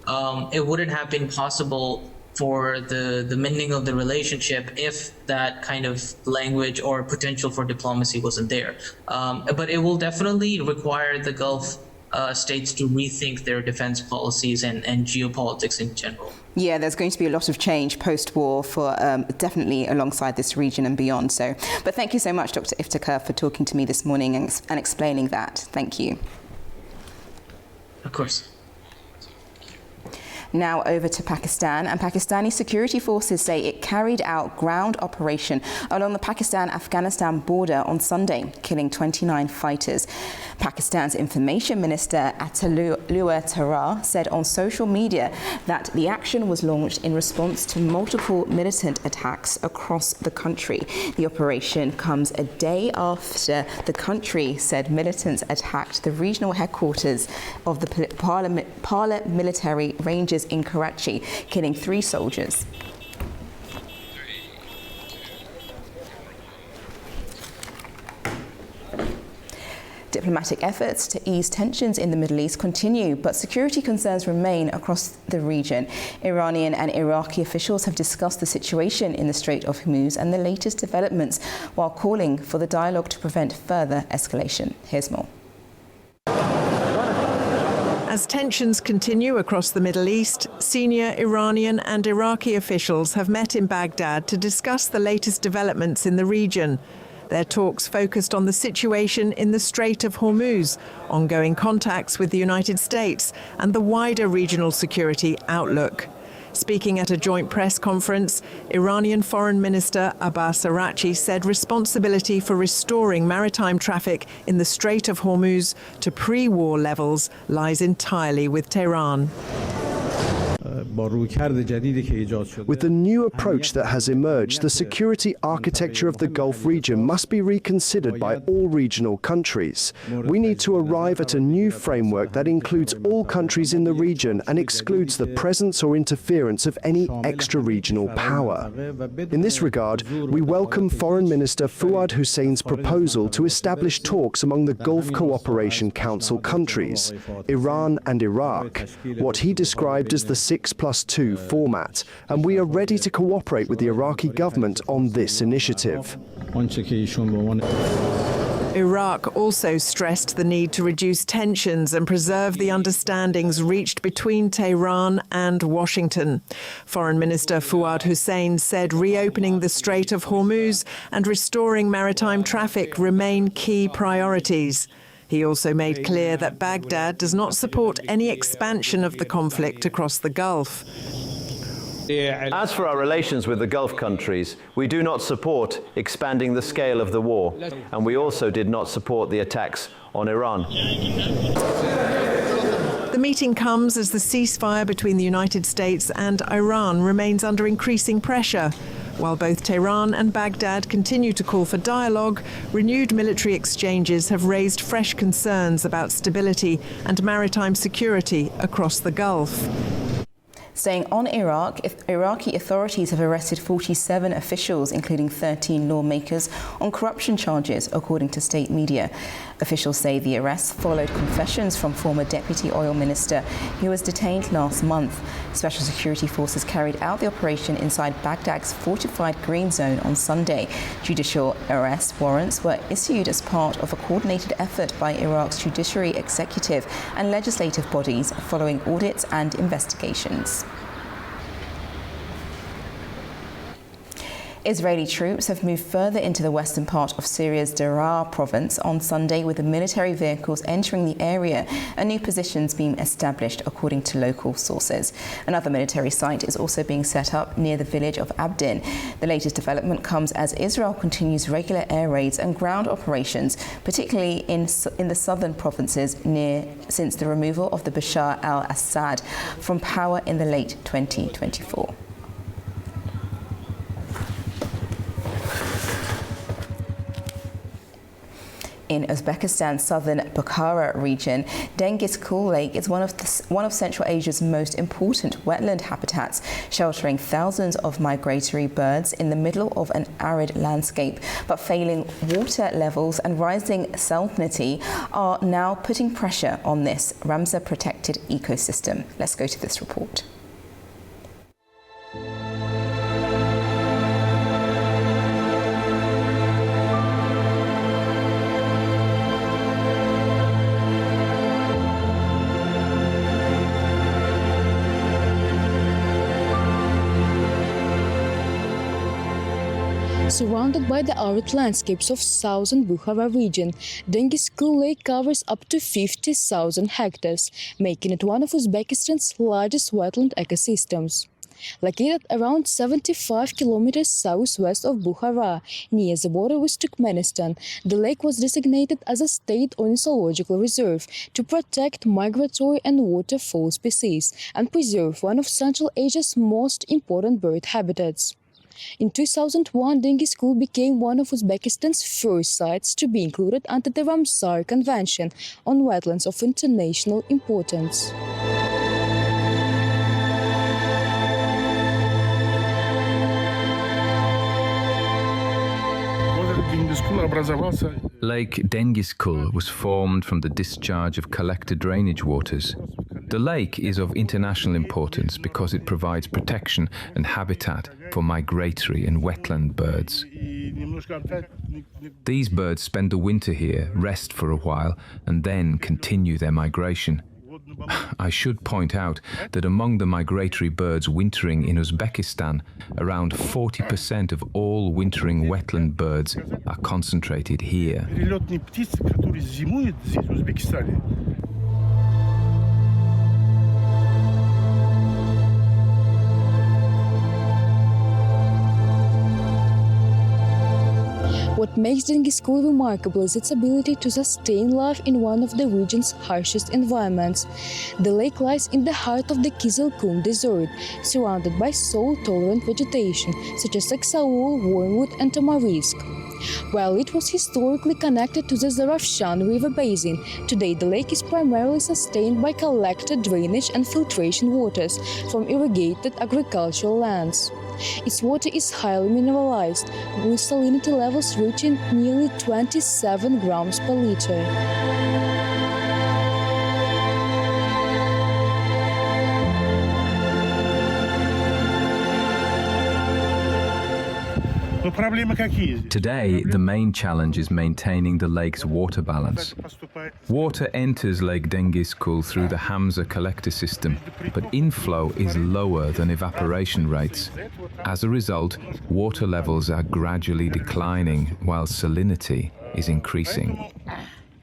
it wouldn't have been possible for the mending of the relationship if that kind of language or potential for diplomacy wasn't there. But it will definitely require the Gulf states to rethink their defense policies and geopolitics in general. Yeah, there's going to be a lot of change post-war for definitely alongside this region and beyond. But thank you so much, Dr. Iftikhar, for talking to me this morning and explaining that. Thank you. Of course. Now over to Pakistan, and Pakistani security forces say it carried out ground operation along the Pakistan-Afghanistan border on Sunday, killing 29 fighters. Pakistan's Information Minister Atalua Tarar said on social media that the action was launched in response to multiple militant attacks across the country. The operation comes a day after the country said militants attacked the regional headquarters of the paramilitary ranges in Karachi, killing 3 soldiers. Diplomatic efforts to ease tensions in the Middle East continue, but security concerns remain across the region. Iranian and Iraqi officials have discussed the situation in the Strait of Hormuz and the latest developments, while calling for the dialogue to prevent further escalation. Here's more. As tensions continue across the Middle East, senior Iranian and Iraqi officials have met in Baghdad to discuss the latest developments in the region. Their talks focused on the situation in the Strait of Hormuz, ongoing contacts with the United States, and the wider regional security outlook. Speaking at a joint press conference, Iranian Foreign Minister Abbas Araghchi said responsibility for restoring maritime traffic in the Strait of Hormuz to pre-war levels lies entirely with Tehran. With the new approach that has emerged, the security architecture of the Gulf region must be reconsidered by all regional countries. We need to arrive at a new framework that includes all countries in the region and excludes the presence or interference of any extra-regional power. In this regard, we welcome Foreign Minister Fuad Hussein's proposal to establish talks among the Gulf Cooperation Council countries, Iran and Iraq, what he described as the 6+2 format, and we are ready to cooperate with the Iraqi government on this initiative. Iraq also stressed the need to reduce tensions and preserve the understandings reached between Tehran and Washington. Foreign Minister Fuad Hussein said reopening the Strait of Hormuz and restoring maritime traffic remain key priorities. He also made clear that Baghdad does not support any expansion of the conflict across the Gulf. As for our relations with the Gulf countries, we do not support expanding the scale of the war, and we also did not support the attacks on Iran. The meeting comes as the ceasefire between the United States and Iran remains under increasing pressure. While both Tehran and Baghdad continue to call for dialogue, renewed military exchanges have raised fresh concerns about stability and maritime security across the Gulf. Staying on Iraq, Iraqi authorities have arrested 47 officials, including 13 lawmakers, on corruption charges, according to state media. Officials say the arrests followed confessions from former deputy oil minister who was detained last month. Special security forces carried out the operation inside Baghdad's fortified green zone on Sunday. Judicial arrest warrants were issued as part of a coordinated effort by Iraq's judiciary, executive and legislative bodies following audits and investigations. Israeli troops have moved further into the western part of Syria's Daraa province on Sunday, with the military vehicles entering the area and new positions being established, according to local sources. Another military site is also being set up near the village of Abdin. The latest development comes as Israel continues regular air raids and ground operations, particularly in the southern provinces since the removal of the Bashar al-Assad from power in the late 2024. In Uzbekistan's southern Bukhara region, Dengiz-Kul Lake is one of Central Asia's most important wetland habitats, sheltering thousands of migratory birds in the middle of an arid landscape. But failing water levels and rising salinity are now putting pressure on this Ramsar-protected ecosystem. Let's go to this report. Surrounded by the arid landscapes of southern Bukhara region, Dengiz-Kul Lake covers up to 50,000 hectares, making it one of Uzbekistan's largest wetland ecosystems. Located around 75 kilometers southwest of Bukhara, near the border with Turkmenistan, the lake was designated as a state ornithological reserve to protect migratory and waterfowl species and preserve one of Central Asia's most important bird habitats. In 2001, Dengi School became one of Uzbekistan's first sites to be included under the Ramsar Convention on Wetlands of International Importance. Lake Dengiskul was formed from the discharge of collected drainage waters. The lake is of international importance because it provides protection and habitat for migratory and wetland birds. These birds spend the winter here, rest for a while, and then continue their migration. I should point out that among the migratory birds wintering in Uzbekistan, around 40% of all wintering wetland birds are concentrated here. What makes Dengi School remarkable is its ability to sustain life in one of the region's harshest environments. The lake lies in the heart of the Kizilkum Desert, surrounded by salt-tolerant vegetation such as Saksaul, Wormwood and Tamarisk. While it was historically connected to the Zarafshan River basin, today the lake is primarily sustained by collected drainage and filtration waters from irrigated agricultural lands. Its water is highly mineralized, with salinity levels reaching nearly 27 grams per liter. Today, the main challenge is maintaining the lake's water balance. Water enters Lake Dengiskul through the Hamza collector system, but inflow is lower than evaporation rates. As a result, water levels are gradually declining while salinity is increasing.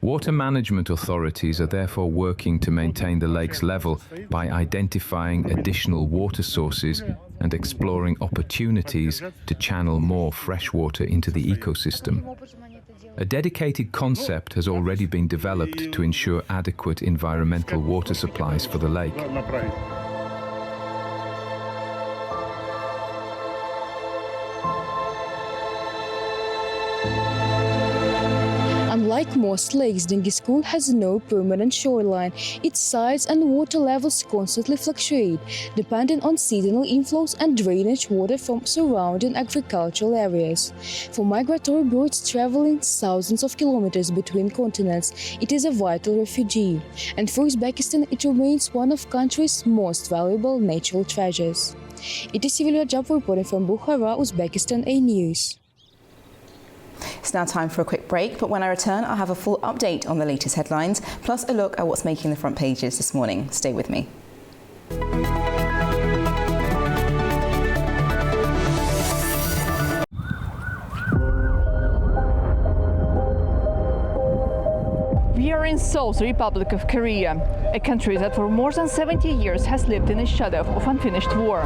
Water management authorities are therefore working to maintain the lake's level by identifying additional water sources and exploring opportunities to channel more fresh water into the ecosystem. A dedicated concept has already been developed to ensure adequate environmental water supplies for the lake. Unlike most lakes, Dengiskul has no permanent shoreline. Its size and water levels constantly fluctuate, depending on seasonal inflows and drainage water from surrounding agricultural areas. For migratory birds traveling thousands of kilometers between continents, it is a vital refuge. And for Uzbekistan, it remains one of the country's most valuable natural treasures. It is Sivil Rajab reporting from Bukhara, Uzbekistan A News. It's now time for a quick break, but when I return, I'll have a full update on the latest headlines, plus a look at what's making the front pages this morning. Stay with me. We are in Seoul's Republic of Korea, a country that for more than 70 years has lived in the shadow of unfinished war.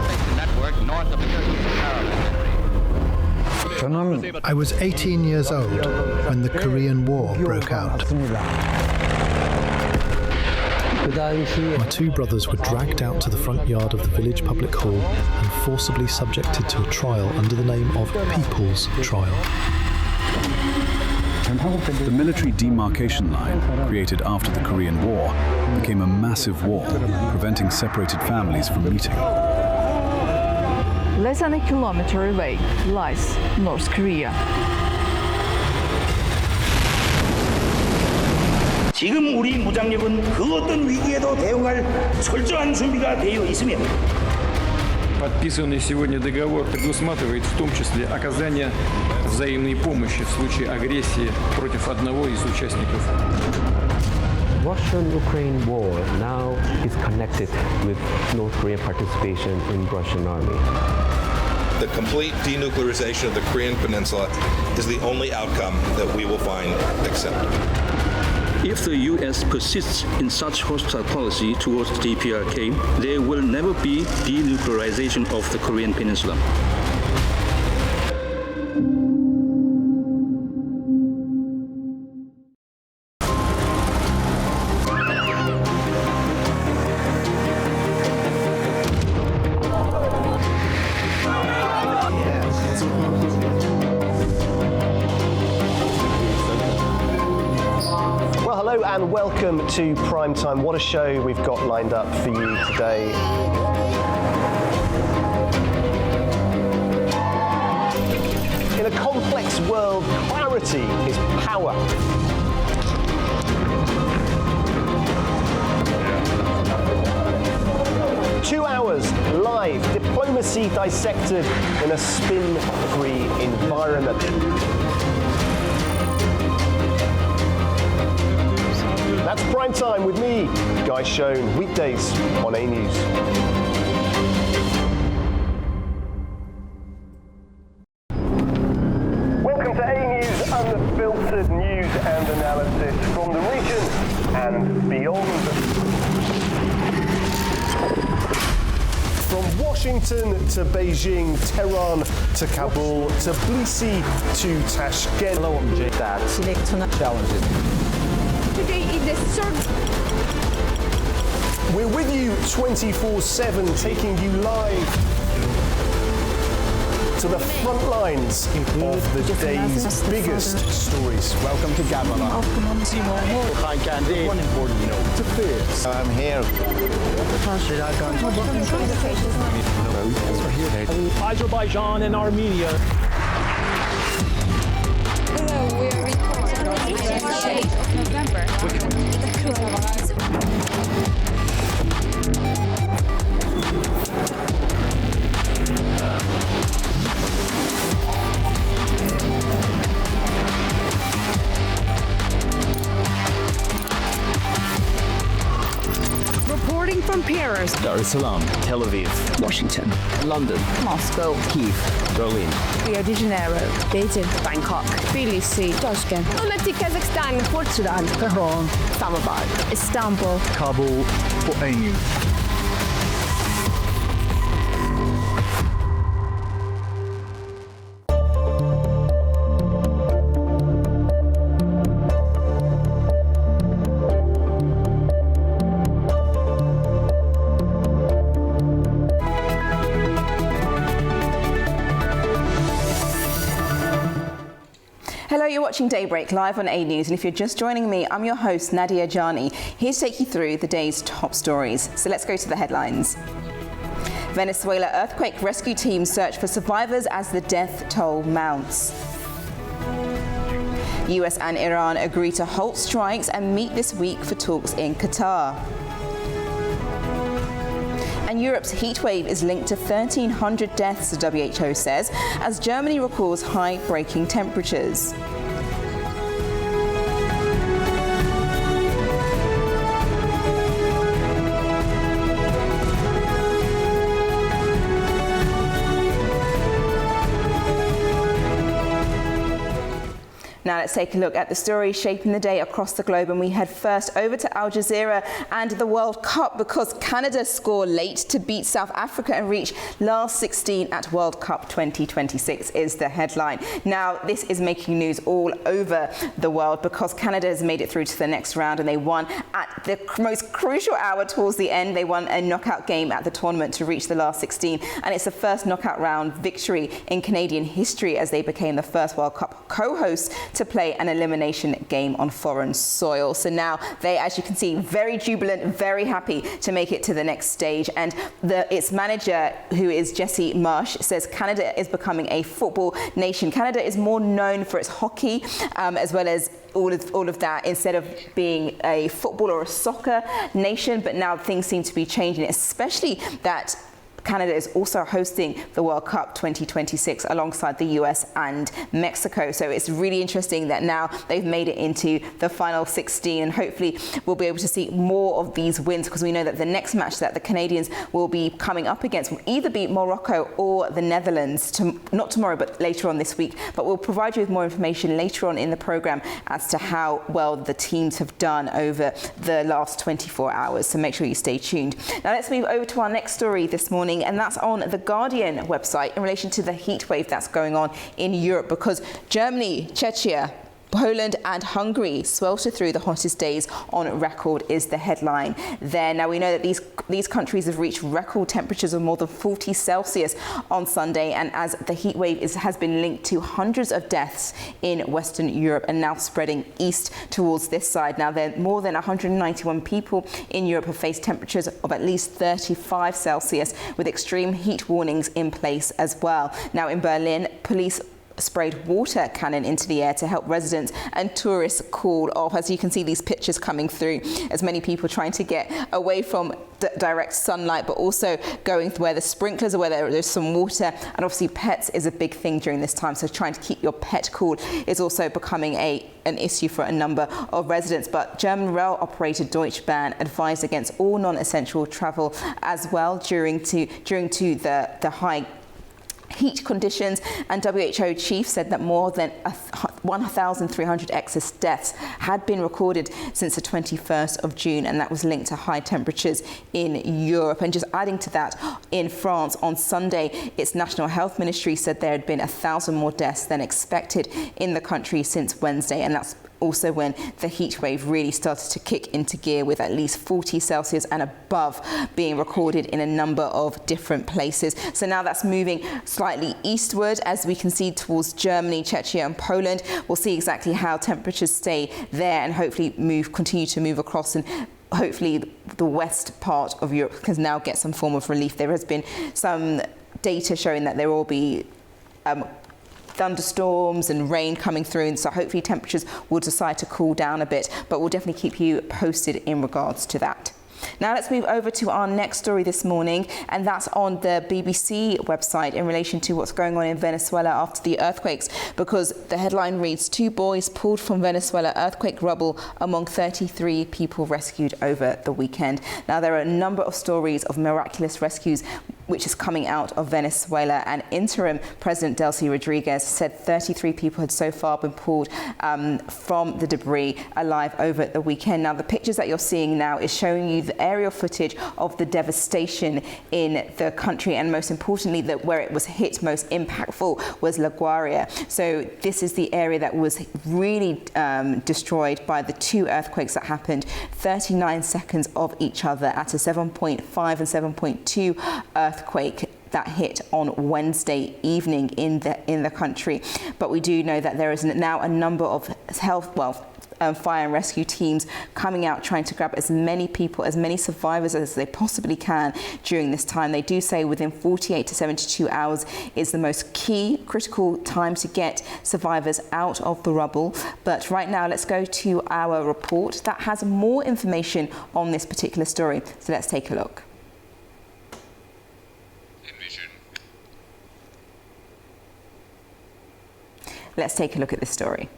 I was 18 years old when the Korean War broke out. My two brothers were dragged out to the front yard of the village public hall and forcibly subjected to a trial under the name of People's Trial. The military demarcation line, created after the Korean War, became a massive wall, preventing separated families from meeting. Less than a kilometer away lies North Korea. 지금 우리 무장력은 그 어떤 위기에도 대응할 철저한 준비가 되어 있으며 Подписанный сегодня договор предусматривает в том числе оказание взаимной помощи в случае агрессии против одного из участников. Russian-Ukraine war now is connected with North Korean participation in Russian army. The complete denuclearization of the Korean Peninsula is the only outcome that we will find acceptable. If the U.S. persists in such hostile policy towards the DPRK, there will never be denuclearization of the Korean Peninsula. Hello and welcome to Primetime. What a show we've got lined up for you today. In a complex world, clarity is power. Two hours live, diplomacy dissected in a spin-free environment. That's Prime Time with me, Guy Schoen, weekdays on A News. Welcome to A News, unfiltered news and analysis from the region and beyond. From Washington to Beijing, Tehran to Kabul, to Tbilisi to Tashkent. Hello, I'm Jay. That's challenging. Today is the third. We're with you 24/7, taking you live to the front lines of the day's biggest stories. Welcome to Gabala. Hi, Candy. One important note to this. I'm here. Azerbaijan and Armenia. Hello, we are recording the shade of November. Reporting from Paris, Dar es Salaam, Tel Aviv, Washington, London, Moscow, Kyiv, Berlin, Rio de Janeiro, Beijing, Bangkok, Tbilisi, Tashkent, Almaty, Kazakhstan, Port Sudan, Tehran, Islamabad, Istanbul, Kabul for A News. Hello, you're watching Daybreak live on A News, and if you're just joining me, I'm your host, Nadia Jani, here to take you through the day's top stories. So let's go to the headlines. Venezuela earthquake rescue teams search for survivors as the death toll mounts. US and Iran agree to halt strikes and meet this week for talks in Qatar. And Europe's heatwave is linked to 1,300 deaths, the WHO says, as Germany records high breaking temperatures. Now let's take a look at the stories shaping the day across the globe, and we head first over to Al Jazeera and the World Cup, because Canada score late to beat South Africa and reach last 16 at World Cup 2026 is the headline. Now this is making news all over the world because Canada has made it through to the next round, and they won at the most crucial hour towards the end. They won a knockout game at the tournament to reach the last 16, and it's the first knockout round victory in Canadian history as they became the first World Cup co-hosts to play an elimination game on foreign soil. So now they, as you can see, very jubilant, very happy to make it to the next stage. And its manager, who is Jesse Marsh, says Canada is becoming a football nation. Canada is more known for its hockey, as well as all of that, instead of being a football or a soccer nation. But now things seem to be changing, especially that Canada is also hosting the World Cup 2026 alongside the US and Mexico. So it's really interesting that now they've made it into the final 16, and hopefully we'll be able to see more of these wins, because we know that the next match that the Canadians will be coming up against will either be Morocco or the Netherlands, not tomorrow but later on this week. But we'll provide you with more information later on in the programme as to how well the teams have done over the last 24 hours, so make sure you stay tuned. Now let's move over to our next story this morning, and that's on the Guardian website in relation to the heat wave that's going on in Europe, because Germany, Czechia, Poland and Hungary swelter through the hottest days on record is the headline there. Now we know that these countries have reached record temperatures of more than 40 Celsius on Sunday, and as the heat wave has been linked to hundreds of deaths in Western Europe and now spreading east towards this side. Now there are more than 191 people in Europe have faced temperatures of at least 35 Celsius with extreme heat warnings in place as well. Now in Berlin, police sprayed water cannon into the air to help residents and tourists cool off. As you can see these pictures coming through, as many people trying to get away from direct sunlight, but also going where the sprinklers are, where there's some water. And obviously pets is a big thing during this time, so trying to keep your pet cool is also becoming an issue for a number of residents. But German rail operator Deutsche Bahn advised against all non-essential travel as well during the high heat conditions, and WHO chief said that more than 1,300 excess deaths had been recorded since the 21st of June, and that was linked to high temperatures in Europe. And just adding to that, in France on Sunday, its National Health Ministry said there had been 1,000 more deaths than expected in the country since Wednesday, and that's also when the heat wave really started to kick into gear, with at least 40 Celsius and above being recorded in a number of different places. So now that's moving slightly eastward, as we can see, towards Germany, Czechia and Poland. We'll see exactly how temperatures stay there and hopefully continue to move across, and hopefully the west part of Europe can now get some form of relief. There has been some data showing that there will be thunderstorms and rain coming through, and so hopefully temperatures will decide to cool down a bit, but we'll definitely keep you posted in regards to that. Now let's move over to our next story this morning, and that's on the BBC website in relation to what's going on in Venezuela after the earthquakes, because the headline reads, 2 boys pulled from Venezuela earthquake rubble among 33 people rescued over the weekend. Now there are a number of stories of miraculous rescues which is coming out of Venezuela, and interim President Delcy Rodriguez said 33 people had so far been pulled from the debris alive over the weekend. Now the pictures that you're seeing now is showing you the aerial footage of the devastation in the country, and most importantly that where it was hit most impactful was La Guaira. So this is the area that was really destroyed by the 2 earthquakes that happened 39 seconds of each other at a 7.5 and 7.2 earthquake that hit on Wednesday evening in the country. But we do know that there is now a number of fire and rescue teams coming out trying to grab as many people, as many survivors as they possibly can during this time. They do say within 48 to 72 hours is the most key critical time to get survivors out of the rubble. But right now let's go to our report that has more information on this particular story. So let's take a look. Let's take a look at this story.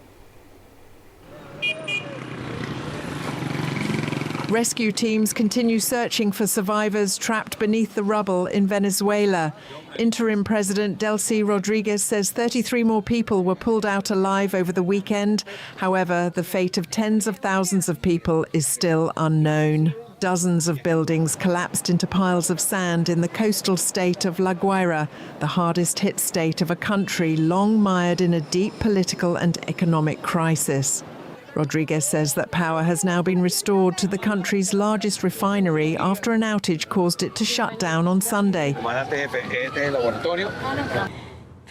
Rescue teams continue searching for survivors trapped beneath the rubble in Venezuela. Interim President Delcy Rodriguez says 33 more people were pulled out alive over the weekend. However, the fate of tens of thousands of people is still unknown. Dozens of buildings collapsed into piles of sand in the coastal state of La Guaira, the hardest hit state of a country long mired in a deep political and economic crisis. Rodriguez says that power has now been restored to the country's largest refinery after an outage caused it to shut down on Sunday.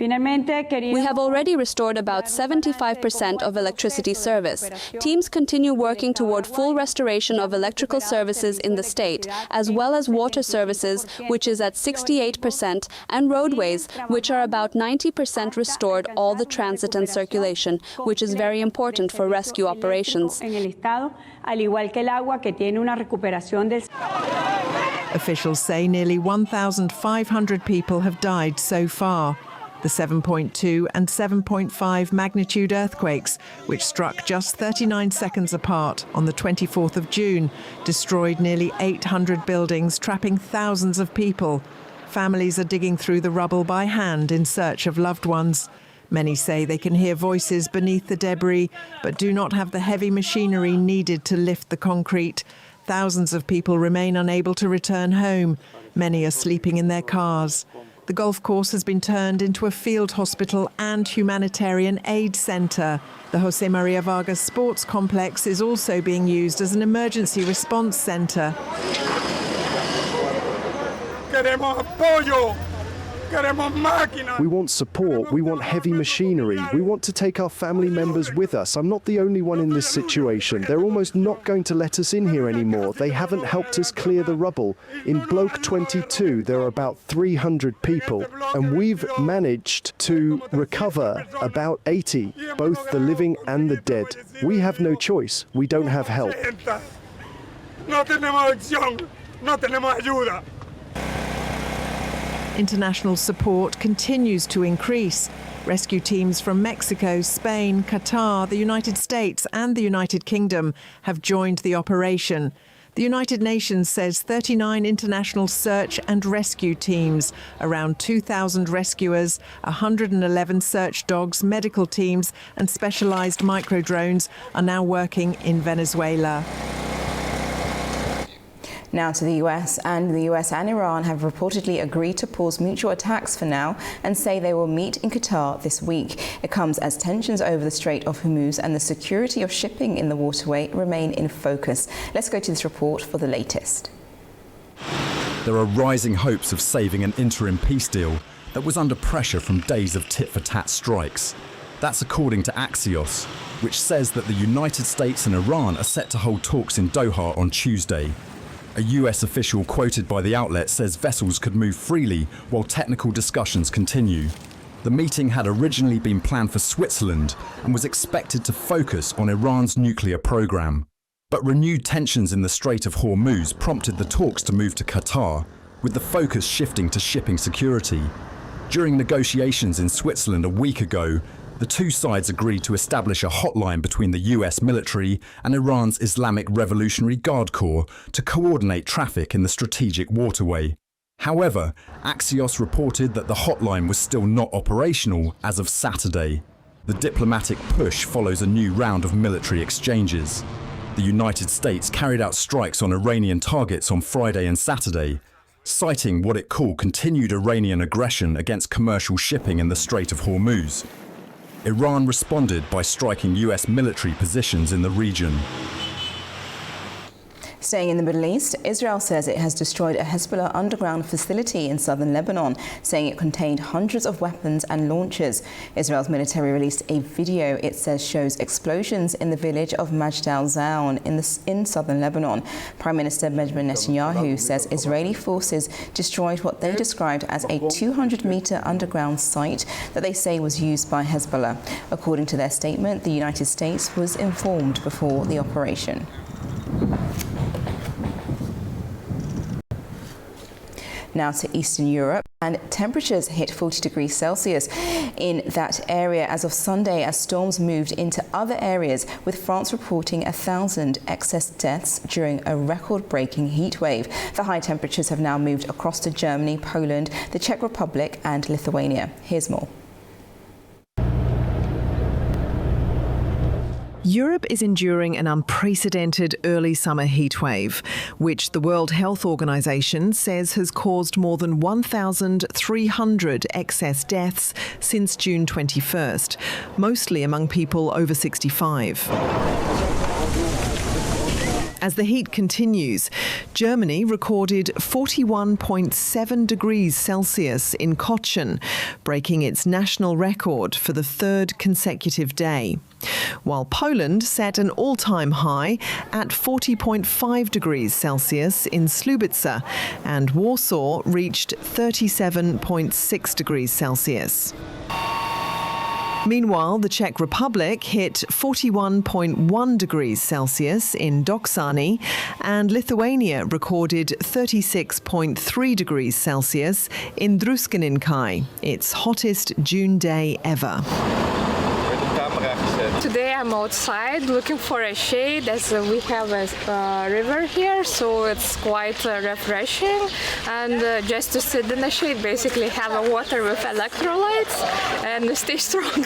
We have already restored about 75% of electricity service. Teams continue working toward full restoration of electrical services in the state, as well as water services, which is at 68%, and roadways, which are about 90% restored, all the transit and circulation, which is very important for rescue operations. Officials say nearly 1,500 people have died so far. The 7.2 and 7.5 magnitude earthquakes, which struck just 39 seconds apart on the 24th of June, destroyed nearly 800 buildings, trapping thousands of people. Families are digging through the rubble by hand in search of loved ones. Many say they can hear voices beneath the debris, but do not have the heavy machinery needed to lift the concrete. Thousands of people remain unable to return home. Many are sleeping in their cars. The golf course has been turned into a field hospital and humanitarian aid centre. The José María Vargas Sports Complex is also being used as an emergency response centre. Queremos apoyo. We want support, we want heavy machinery, we want to take our family members with us. I'm not the only one in this situation. They're almost not going to let us in here anymore. They haven't helped us clear the rubble. In Block 22, there are about 300 people, and we've managed to recover about 80, both the living and the dead. We have no choice. We don't have help. No tenemos acción, no tenemos ayuda. International support continues to increase. Rescue teams from Mexico, Spain, Qatar, the United States and the United Kingdom have joined the operation. The United Nations says 39 international search and rescue teams, around 2,000 rescuers, 111 search dogs, medical teams and specialised micro-drones are now working in Venezuela. Now to the US, and the US and Iran have reportedly agreed to pause mutual attacks for now and say they will meet in Qatar this week. It comes as tensions over the Strait of Hormuz and the security of shipping in the waterway remain in focus. Let's go to this report for the latest. There are rising hopes of saving an interim peace deal that was under pressure from days of tit-for-tat strikes. That's according to Axios, which says that the United States and Iran are set to hold talks in Doha on Tuesday. A US official quoted by the outlet says vessels could move freely while technical discussions continue. The meeting had originally been planned for Switzerland and was expected to focus on Iran's nuclear program. But renewed tensions in the Strait of Hormuz prompted the talks to move to Qatar, with the focus shifting to shipping security. During negotiations in Switzerland a week ago, the two sides agreed to establish a hotline between the US military and Iran's Islamic Revolutionary Guard Corps to coordinate traffic in the strategic waterway. However, Axios reported that the hotline was still not operational as of Saturday. The diplomatic push follows a new round of military exchanges. The United States carried out strikes on Iranian targets on Friday and Saturday, citing what it called continued Iranian aggression against commercial shipping in the Strait of Hormuz. Iran responded by striking US military positions in the region. Staying in the Middle East, Israel says it has destroyed a Hezbollah underground facility in southern Lebanon, saying it contained hundreds of weapons and launchers. Israel's military released a video it says shows explosions in the village of Majd al-Zaun in southern Lebanon. Prime Minister Benjamin Netanyahu says Israeli forces destroyed what they described as a 200-meter underground site that they say was used by Hezbollah. According to their statement, the United States was informed before the operation. Now to Eastern Europe, and temperatures hit 40 degrees Celsius in that area as of Sunday as storms moved into other areas, with France reporting 1,000 excess deaths during a record-breaking heat wave. The high temperatures have now moved across to Germany, Poland, the Czech Republic and Lithuania. Here's more. Europe is enduring an unprecedented early summer heatwave, which the World Health Organization says has caused more than 1,300 excess deaths since June 21st, mostly among people over 65. As the heat continues, Germany recorded 41.7 degrees Celsius in Cochin, breaking its national record for the third consecutive day, while Poland set an all-time high at 40.5 degrees Celsius in Slubice, and Warsaw reached 37.6 degrees Celsius. Meanwhile, the Czech Republic hit 41.1 degrees Celsius in Doksany, and Lithuania recorded 36.3 degrees Celsius in Druskininkai, its hottest June day ever. Today I'm outside looking for a shade as we have a river here, so it's quite refreshing, and just to sit in the shade, basically have a water with electrolytes and stay strong.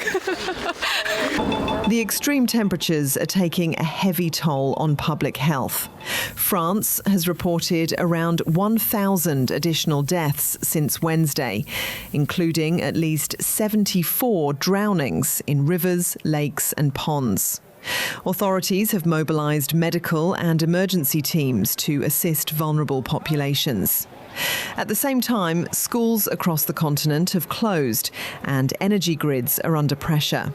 The extreme temperatures are taking a heavy toll on public health. France has reported around 1,000 additional deaths since Wednesday, including at least 74 drownings in rivers, lakes and ponds. Authorities have mobilised medical and emergency teams to assist vulnerable populations. At the same time, schools across the continent have closed and energy grids are under pressure.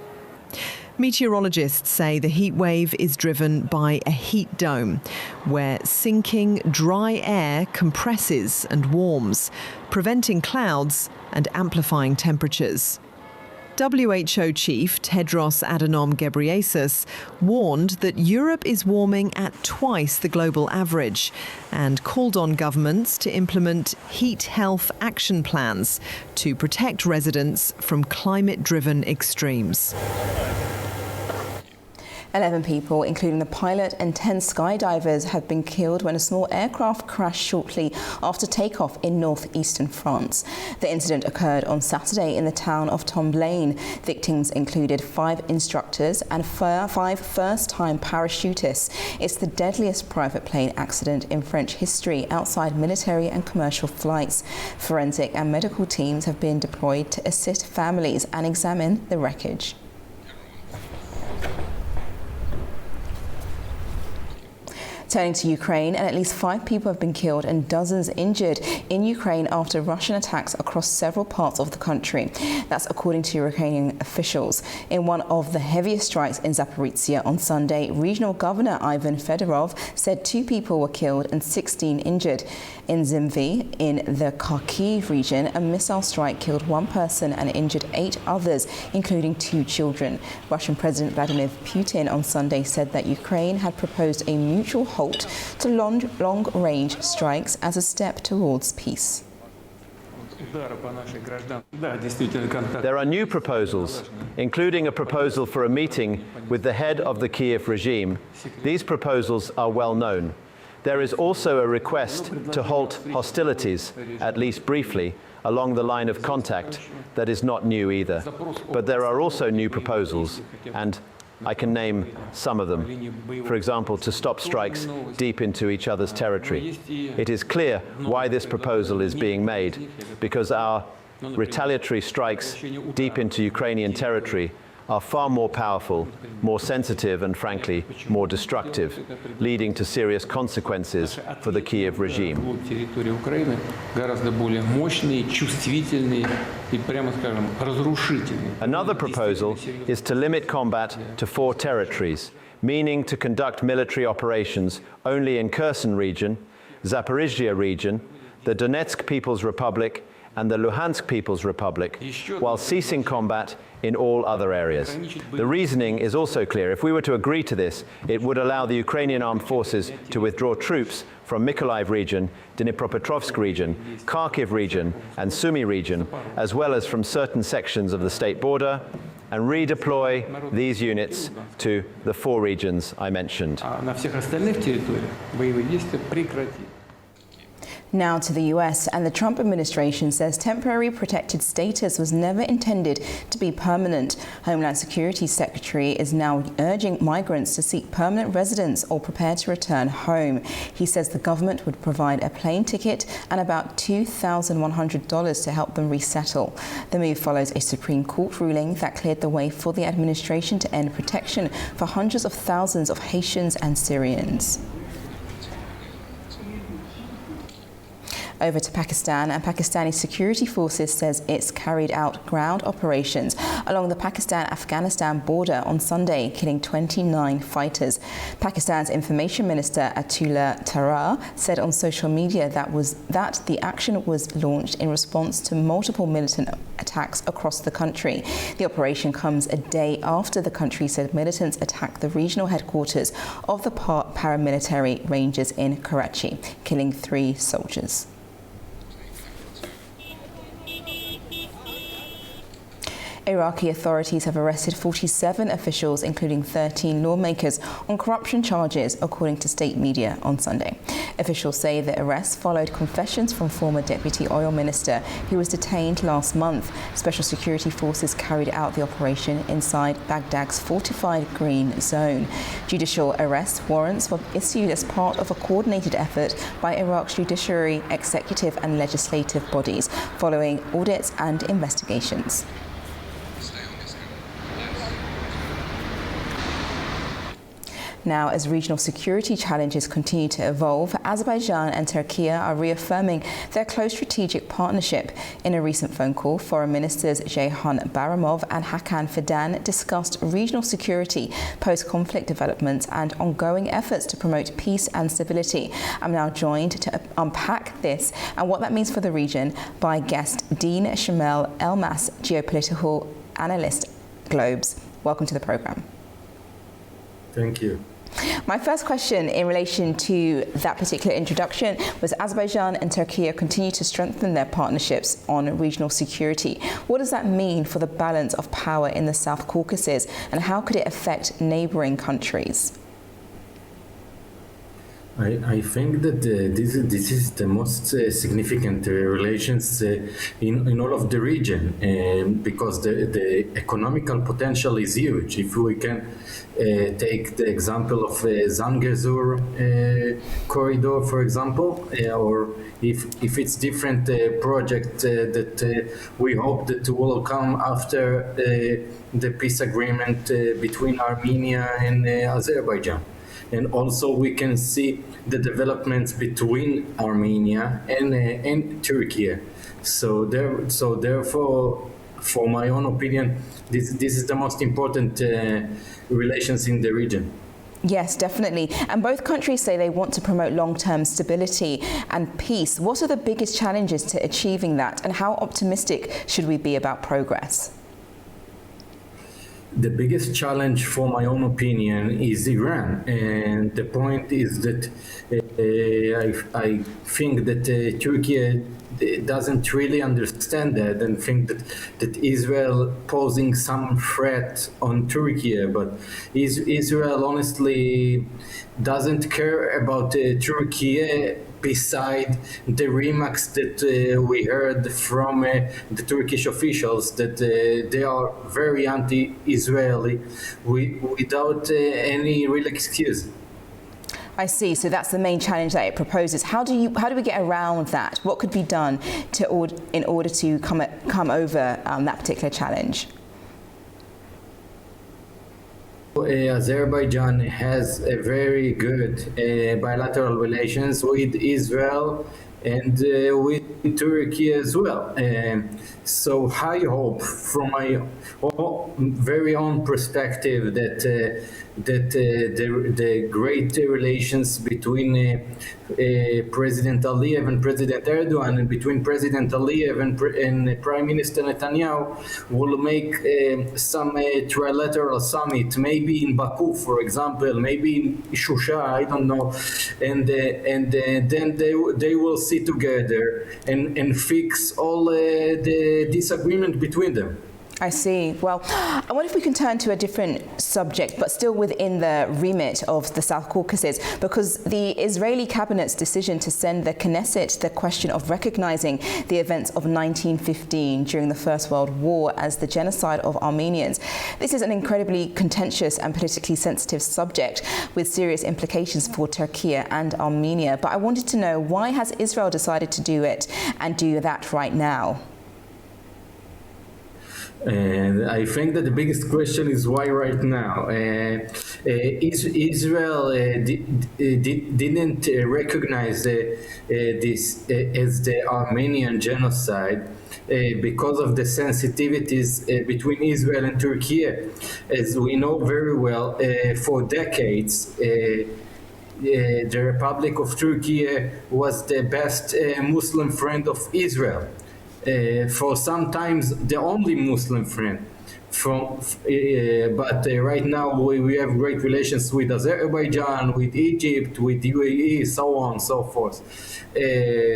Meteorologists say the heat wave is driven by a heat dome, where sinking dry air compresses and warms, preventing clouds and amplifying temperatures. WHO Chief Tedros Adhanom Ghebreyesus warned that Europe is warming at twice the global average and called on governments to implement heat health action plans to protect residents from climate-driven extremes. 11 people, including the pilot and 10 skydivers, have been killed when a small aircraft crashed shortly after takeoff in northeastern France. The incident occurred on Saturday in the town of Tomblaine. Victims included 5 instructors and 5 first-time parachutists. It's the deadliest private plane accident in French history outside military and commercial flights. Forensic and medical teams have been deployed to assist families and examine the wreckage. Turning to Ukraine, and at least 5 people have been killed and dozens injured in Ukraine after Russian attacks across several parts of the country. That's according to Ukrainian officials. In one of the heaviest strikes in Zaporizhzhia on Sunday, regional governor Ivan Fedorov said 2 people were killed and 16 injured. In Zimvi, in the Kharkiv region, a missile strike killed 1 person and injured 8 others, including 2 children. Russian President Vladimir Putin on Sunday said that Ukraine had proposed a mutual halt to long-range strikes as a step towards peace. There are new proposals, including a proposal for a meeting with the head of the Kiev regime. These proposals are well known. There is also a request to halt hostilities, at least briefly, along the line of contact. That is not new either. But there are also new proposals, and I can name some of them. For example, to stop strikes deep into each other's territory. It is clear why this proposal is being made, because our retaliatory strikes deep into Ukrainian territory are far more powerful, more sensitive and frankly more destructive, leading to serious consequences for the Kiev regime. Another proposal is to limit combat to 4 territories, meaning to conduct military operations only in Kherson region, Zaporizhzhia region, the Donetsk People's Republic and the Luhansk People's Republic, while ceasing combat in all other areas. The reasoning is also clear. If we were to agree to this, it would allow the Ukrainian armed forces to withdraw troops from Mykolaiv region, Dnipropetrovsk region, Kharkiv region and Sumy region, as well as from certain sections of the state border, and redeploy these units to the 4 regions I mentioned. Now to the US, and the Trump administration says temporary protected status was never intended to be permanent. Homeland Security Secretary is now urging migrants to seek permanent residence or prepare to return home. He says the government would provide a plane ticket and about $2,100 to help them resettle. The move follows a Supreme Court ruling that cleared the way for the administration to end protection for hundreds of thousands of Haitians and Syrians. Over to Pakistan, and Pakistani security forces says it's carried out ground operations along the Pakistan-Afghanistan border on Sunday, killing 29 fighters. Pakistan's information minister Atullah Tarar said on social media that the action was launched in response to multiple militant attacks across the country. The operation comes a day after the country said militants attacked the regional headquarters of the paramilitary rangers in Karachi, killing 3 soldiers. Iraqi authorities have arrested 47 officials, including 13 lawmakers, on corruption charges, according to state media on Sunday. Officials say the arrests followed confessions from former deputy oil minister who was detained last month. Special security forces carried out the operation inside Baghdad's fortified green zone. Judicial arrest warrants were issued as part of a coordinated effort by Iraq's judiciary, executive and legislative bodies, following audits and investigations. Now, as regional security challenges continue to evolve, Azerbaijan and Turkey are reaffirming their close strategic partnership. In a recent phone call, Foreign Ministers Ceyhan Bayramov and Hakan Fidan discussed regional security, post-conflict developments and ongoing efforts to promote peace and stability. I'm now joined to unpack this and what that means for the region by guest Dean Shamel Elmas, geopolitical analyst, Globes. Welcome to the programme. Thank you. My first question in relation to that particular introduction was Azerbaijan and Turkey continue to strengthen their partnerships on regional security. What does that mean for the balance of power in the South Caucasus, and how could it affect neighbouring countries? I think that this is the most significant relations in all of the region, because the economical potential is huge. If we can take the example of Zangezur corridor, for example, or if it's different project that we hope that will come after the peace agreement between Armenia and Azerbaijan. And also we can see the developments between Armenia and Turkey. So therefore, for my own opinion, this is the most important relations in the region. Yes, definitely. And both countries say they want to promote long-term stability and peace. What are the biggest challenges to achieving that, and how optimistic should we be about progress? The biggest challenge, for my own opinion, is Iran. And the point is that I think that Turkey doesn't really understand that and think that Israel posing some threat on Turkey. But Israel honestly doesn't care about Turkey, beside the remarks that we heard from the Turkish officials that they are very anti-Israeli without any real excuse. I see. So that's the main challenge that it proposes. How do we get around that? What could be done in order to come over that particular challenge? Azerbaijan has a very good bilateral relations with Israel and with Turkey as well. So I hope, from my very own perspective, that the great relations between President Aliyev and President Erdogan, and between President Aliyev and Prime Minister Netanyahu, will make some trilateral summit, maybe in Baku, for example, maybe in Shusha, I don't know, and then they will sit together and fix all the disagreement between them. I see. Well, I wonder if we can turn to a different subject, but still within the remit of the South Caucasus, because the Israeli cabinet's decision to send the Knesset the question of recognizing the events of 1915 during the First World War as the genocide of Armenians. This is an incredibly contentious and politically sensitive subject with serious implications for Turkey and Armenia. But I wanted to know, why has Israel decided to do it and do that right now? And I think that the biggest question is why right now. Israel didn't recognize this as the Armenian genocide because of the sensitivities between Israel and Turkey. As we know very well, for decades, the Republic of Turkey was the best Muslim friend of Israel. For sometimes the only Muslim friend. But right now we have great relations with Azerbaijan, with Egypt, with UAE, so on and so forth.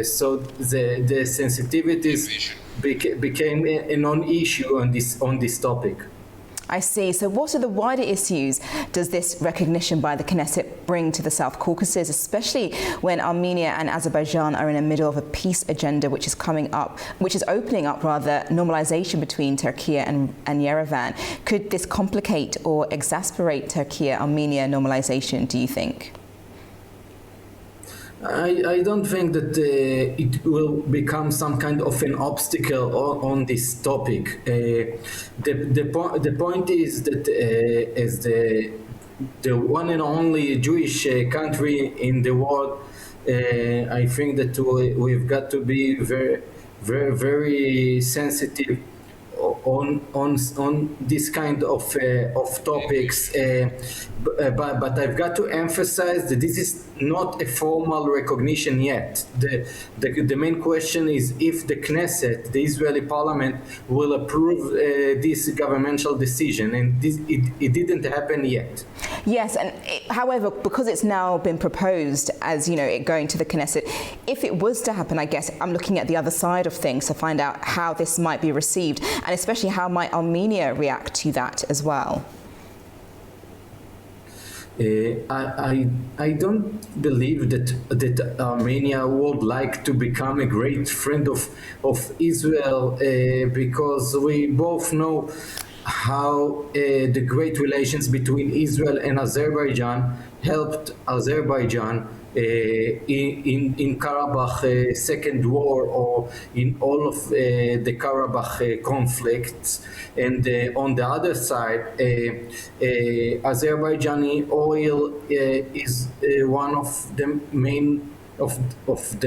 So the sensitivities became a non-issue on this topic. I see. So what are the wider issues does this recognition by the Knesset bring to the South Caucasus, especially when Armenia and Azerbaijan are in the middle of a peace agenda which is opening up normalization between Turkey and Yerevan? Could this complicate or exasperate Turkey-Armenia normalization, do you think? I don't think that it will become some kind of an obstacle on this topic. The point is that as the one and only Jewish country in the world, I think that we've got to be very, very, very sensitive on this kind of topics, but I've got to emphasize that this is not a formal recognition yet. The main question is if the Knesset, the Israeli parliament, will approve this governmental decision, and it didn't happen yet. Yes, and however, because it's now been proposed as, it going to the Knesset, if it was to happen, I guess I'm looking at the other side of things to find out how this might be received, and especially how might Armenia react to that as well. I don't believe that Armenia would like to become a great friend of Israel because we both know how the great relations between Israel and Azerbaijan helped Azerbaijan in Karabakh second war, or in all of the Karabakh conflicts. And on the other side, Azerbaijani oil is one of the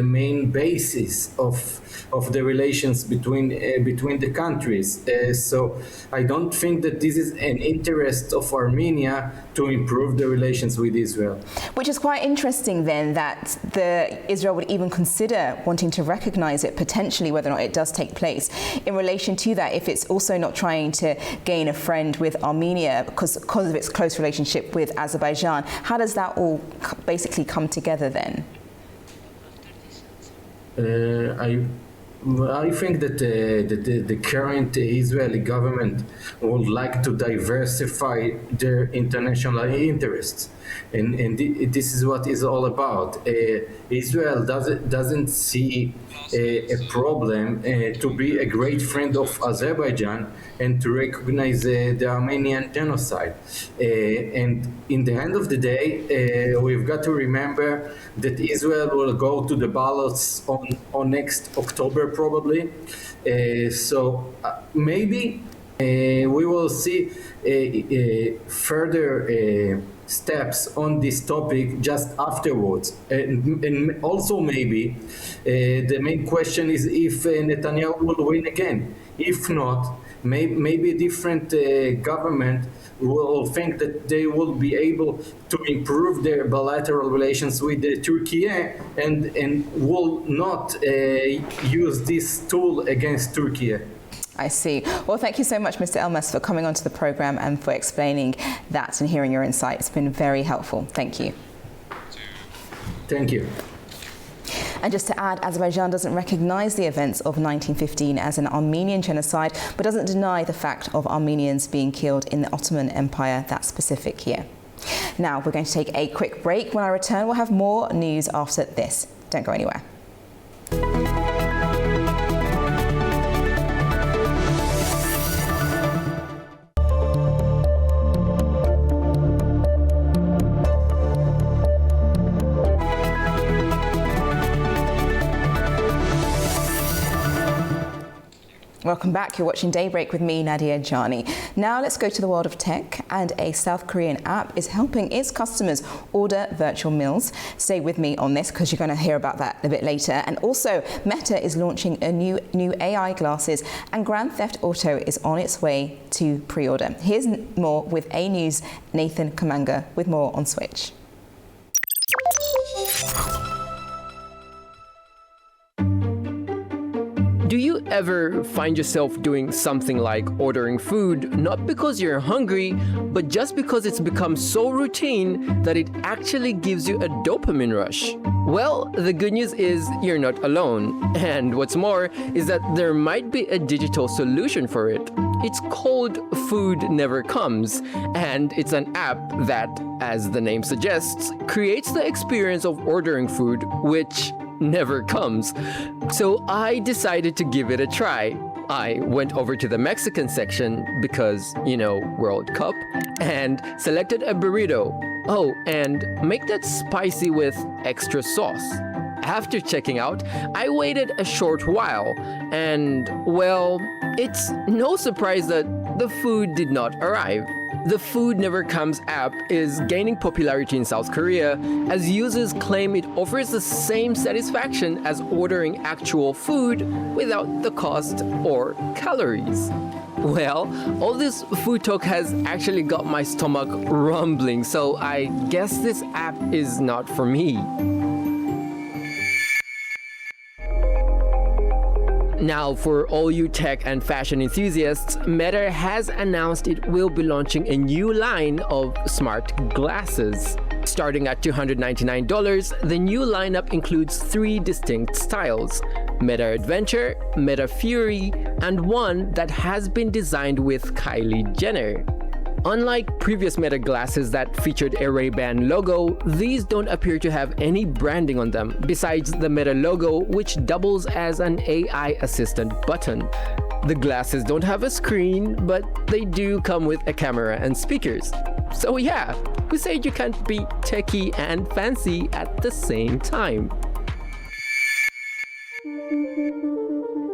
main basis of the relations between the countries. So I don't think that this is an interest of Armenia to improve the relations with Israel. Which is quite interesting then that Israel would even consider wanting to recognize it potentially, whether or not it does take place. In relation to that, if it's also not trying to gain a friend with Armenia because of its close relationship with Azerbaijan, how does that all basically come together then? I think that the current Israeli government would like to diversify their international interests, and this is what it's all about. Israel doesn't see a problem to be a great friend of Azerbaijan and to recognize the Armenian genocide. And in the end of the day, we've got to remember that Israel will go to the ballots on next October probably. So maybe we will see further steps on this topic just afterwards. And also maybe the main question is if Netanyahu will win again. If not, maybe a different government will think that they will be able to improve their bilateral relations with Turkey and will not use this tool against Turkey. I see. Well, thank you so much, Mr. Elmas, for coming onto the program and for explaining that and hearing your insight. It's been very helpful. Thank you. Thank you. And just to add, Azerbaijan doesn't recognize the events of 1915 as an Armenian genocide, but doesn't deny the fact of Armenians being killed in the Ottoman Empire that specific year. Now, we're going to take a quick break. When I return, we'll have more news after this. Don't go anywhere. Welcome back. You're watching Daybreak with me, Nadia Jani. Now let's go to the world of tech, and a South Korean app is helping its customers order virtual meals. Stay with me on this because you're going to hear about that a bit later. And also, Meta is launching a new AI glasses, and Grand Theft Auto is on its way to pre-order. Here's more with A News' Nathan Kamanga with more on Switch. Do you ever find yourself doing something like ordering food, not because you're hungry, but just because it's become so routine that it actually gives you a dopamine rush? Well, the good news is you're not alone. And what's more is that there might be a digital solution for it. It's called Food Never Comes, and it's an app that, as the name suggests, creates the experience of ordering food, which never comes. So I decided to give it a try. I went over to the Mexican section because, World Cup, and selected a burrito. Oh, and make that spicy with extra sauce. After checking out, I waited a short while, and, well, it's no surprise that the food did not arrive. The Food Never Comes app is gaining popularity in South Korea as users claim it offers the same satisfaction as ordering actual food without the cost or calories. Well, all this food talk has actually got my stomach rumbling, so I guess this app is not for me. Now, for all you tech and fashion enthusiasts, Meta has announced it will be launching a new line of smart glasses. Starting at $299, the new lineup includes 3 distinct styles: Meta Adventure, Meta Fury, and one that has been designed with Kylie Jenner. Unlike previous Meta glasses that featured a Ray-Ban logo, these don't appear to have any branding on them, besides the Meta logo, which doubles as an AI assistant button. The glasses don't have a screen, but they do come with a camera and speakers. So yeah, who said you can't be techie and fancy at the same time?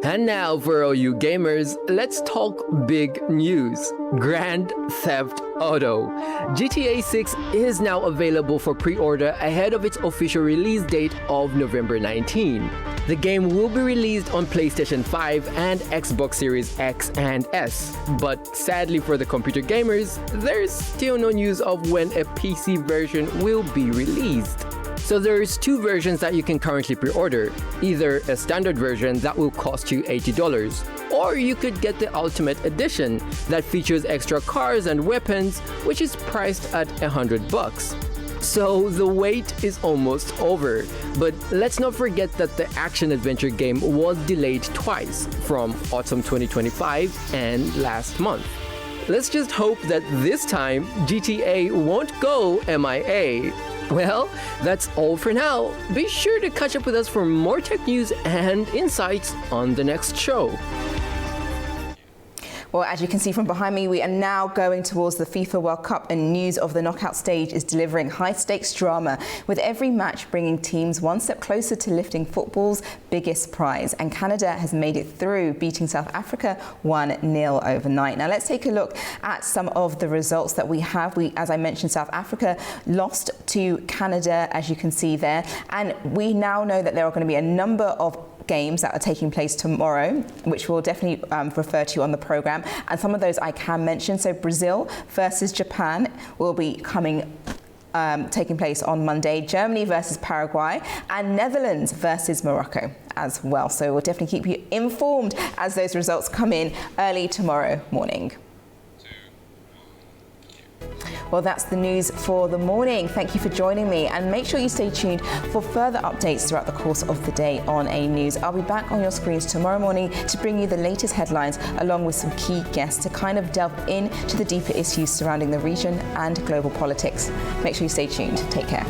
And now, for all you gamers, let's talk big news. Grand Theft Auto. GTA 6 is now available for pre-order ahead of its official release date of November 19. The game will be released on PlayStation 5 and Xbox Series X and S. But sadly for the computer gamers, there's still no news of when a PC version will be released. So there's 2 versions that you can currently pre-order, either a standard version that will cost you $80, or you could get the Ultimate Edition that features extra cars and weapons, which is priced at $100. So the wait is almost over, but let's not forget that the action-adventure game was delayed twice, from autumn 2025 and last month. Let's just hope that this time GTA won't go MIA. Well, that's all for now. Be sure to catch up with us for more tech news and insights on the next show. Well, as you can see from behind me, we are now going towards the FIFA World Cup, and news of the knockout stage is delivering high-stakes drama, with every match bringing teams one step closer to lifting football's biggest prize. And Canada has made it through, beating South Africa 1-0 overnight. Now, let's take a look at some of the results that we have. As I mentioned, South Africa lost to Canada, as you can see there. And we now know that there are going to be a number of games that are taking place tomorrow, which we'll definitely refer to on the program, and some of those I can mention. So Brazil versus Japan will be taking place on Monday, Germany versus Paraguay, and Netherlands versus Morocco as well. So we'll definitely keep you informed as those results come in early tomorrow morning. Well, that's the news for the morning. Thank you for joining me, and make sure you stay tuned for further updates throughout the course of the day on A News. I'll be back on your screens tomorrow morning to bring you the latest headlines along with some key guests to kind of delve into the deeper issues surrounding the region and global politics. Make sure you stay tuned. Take care.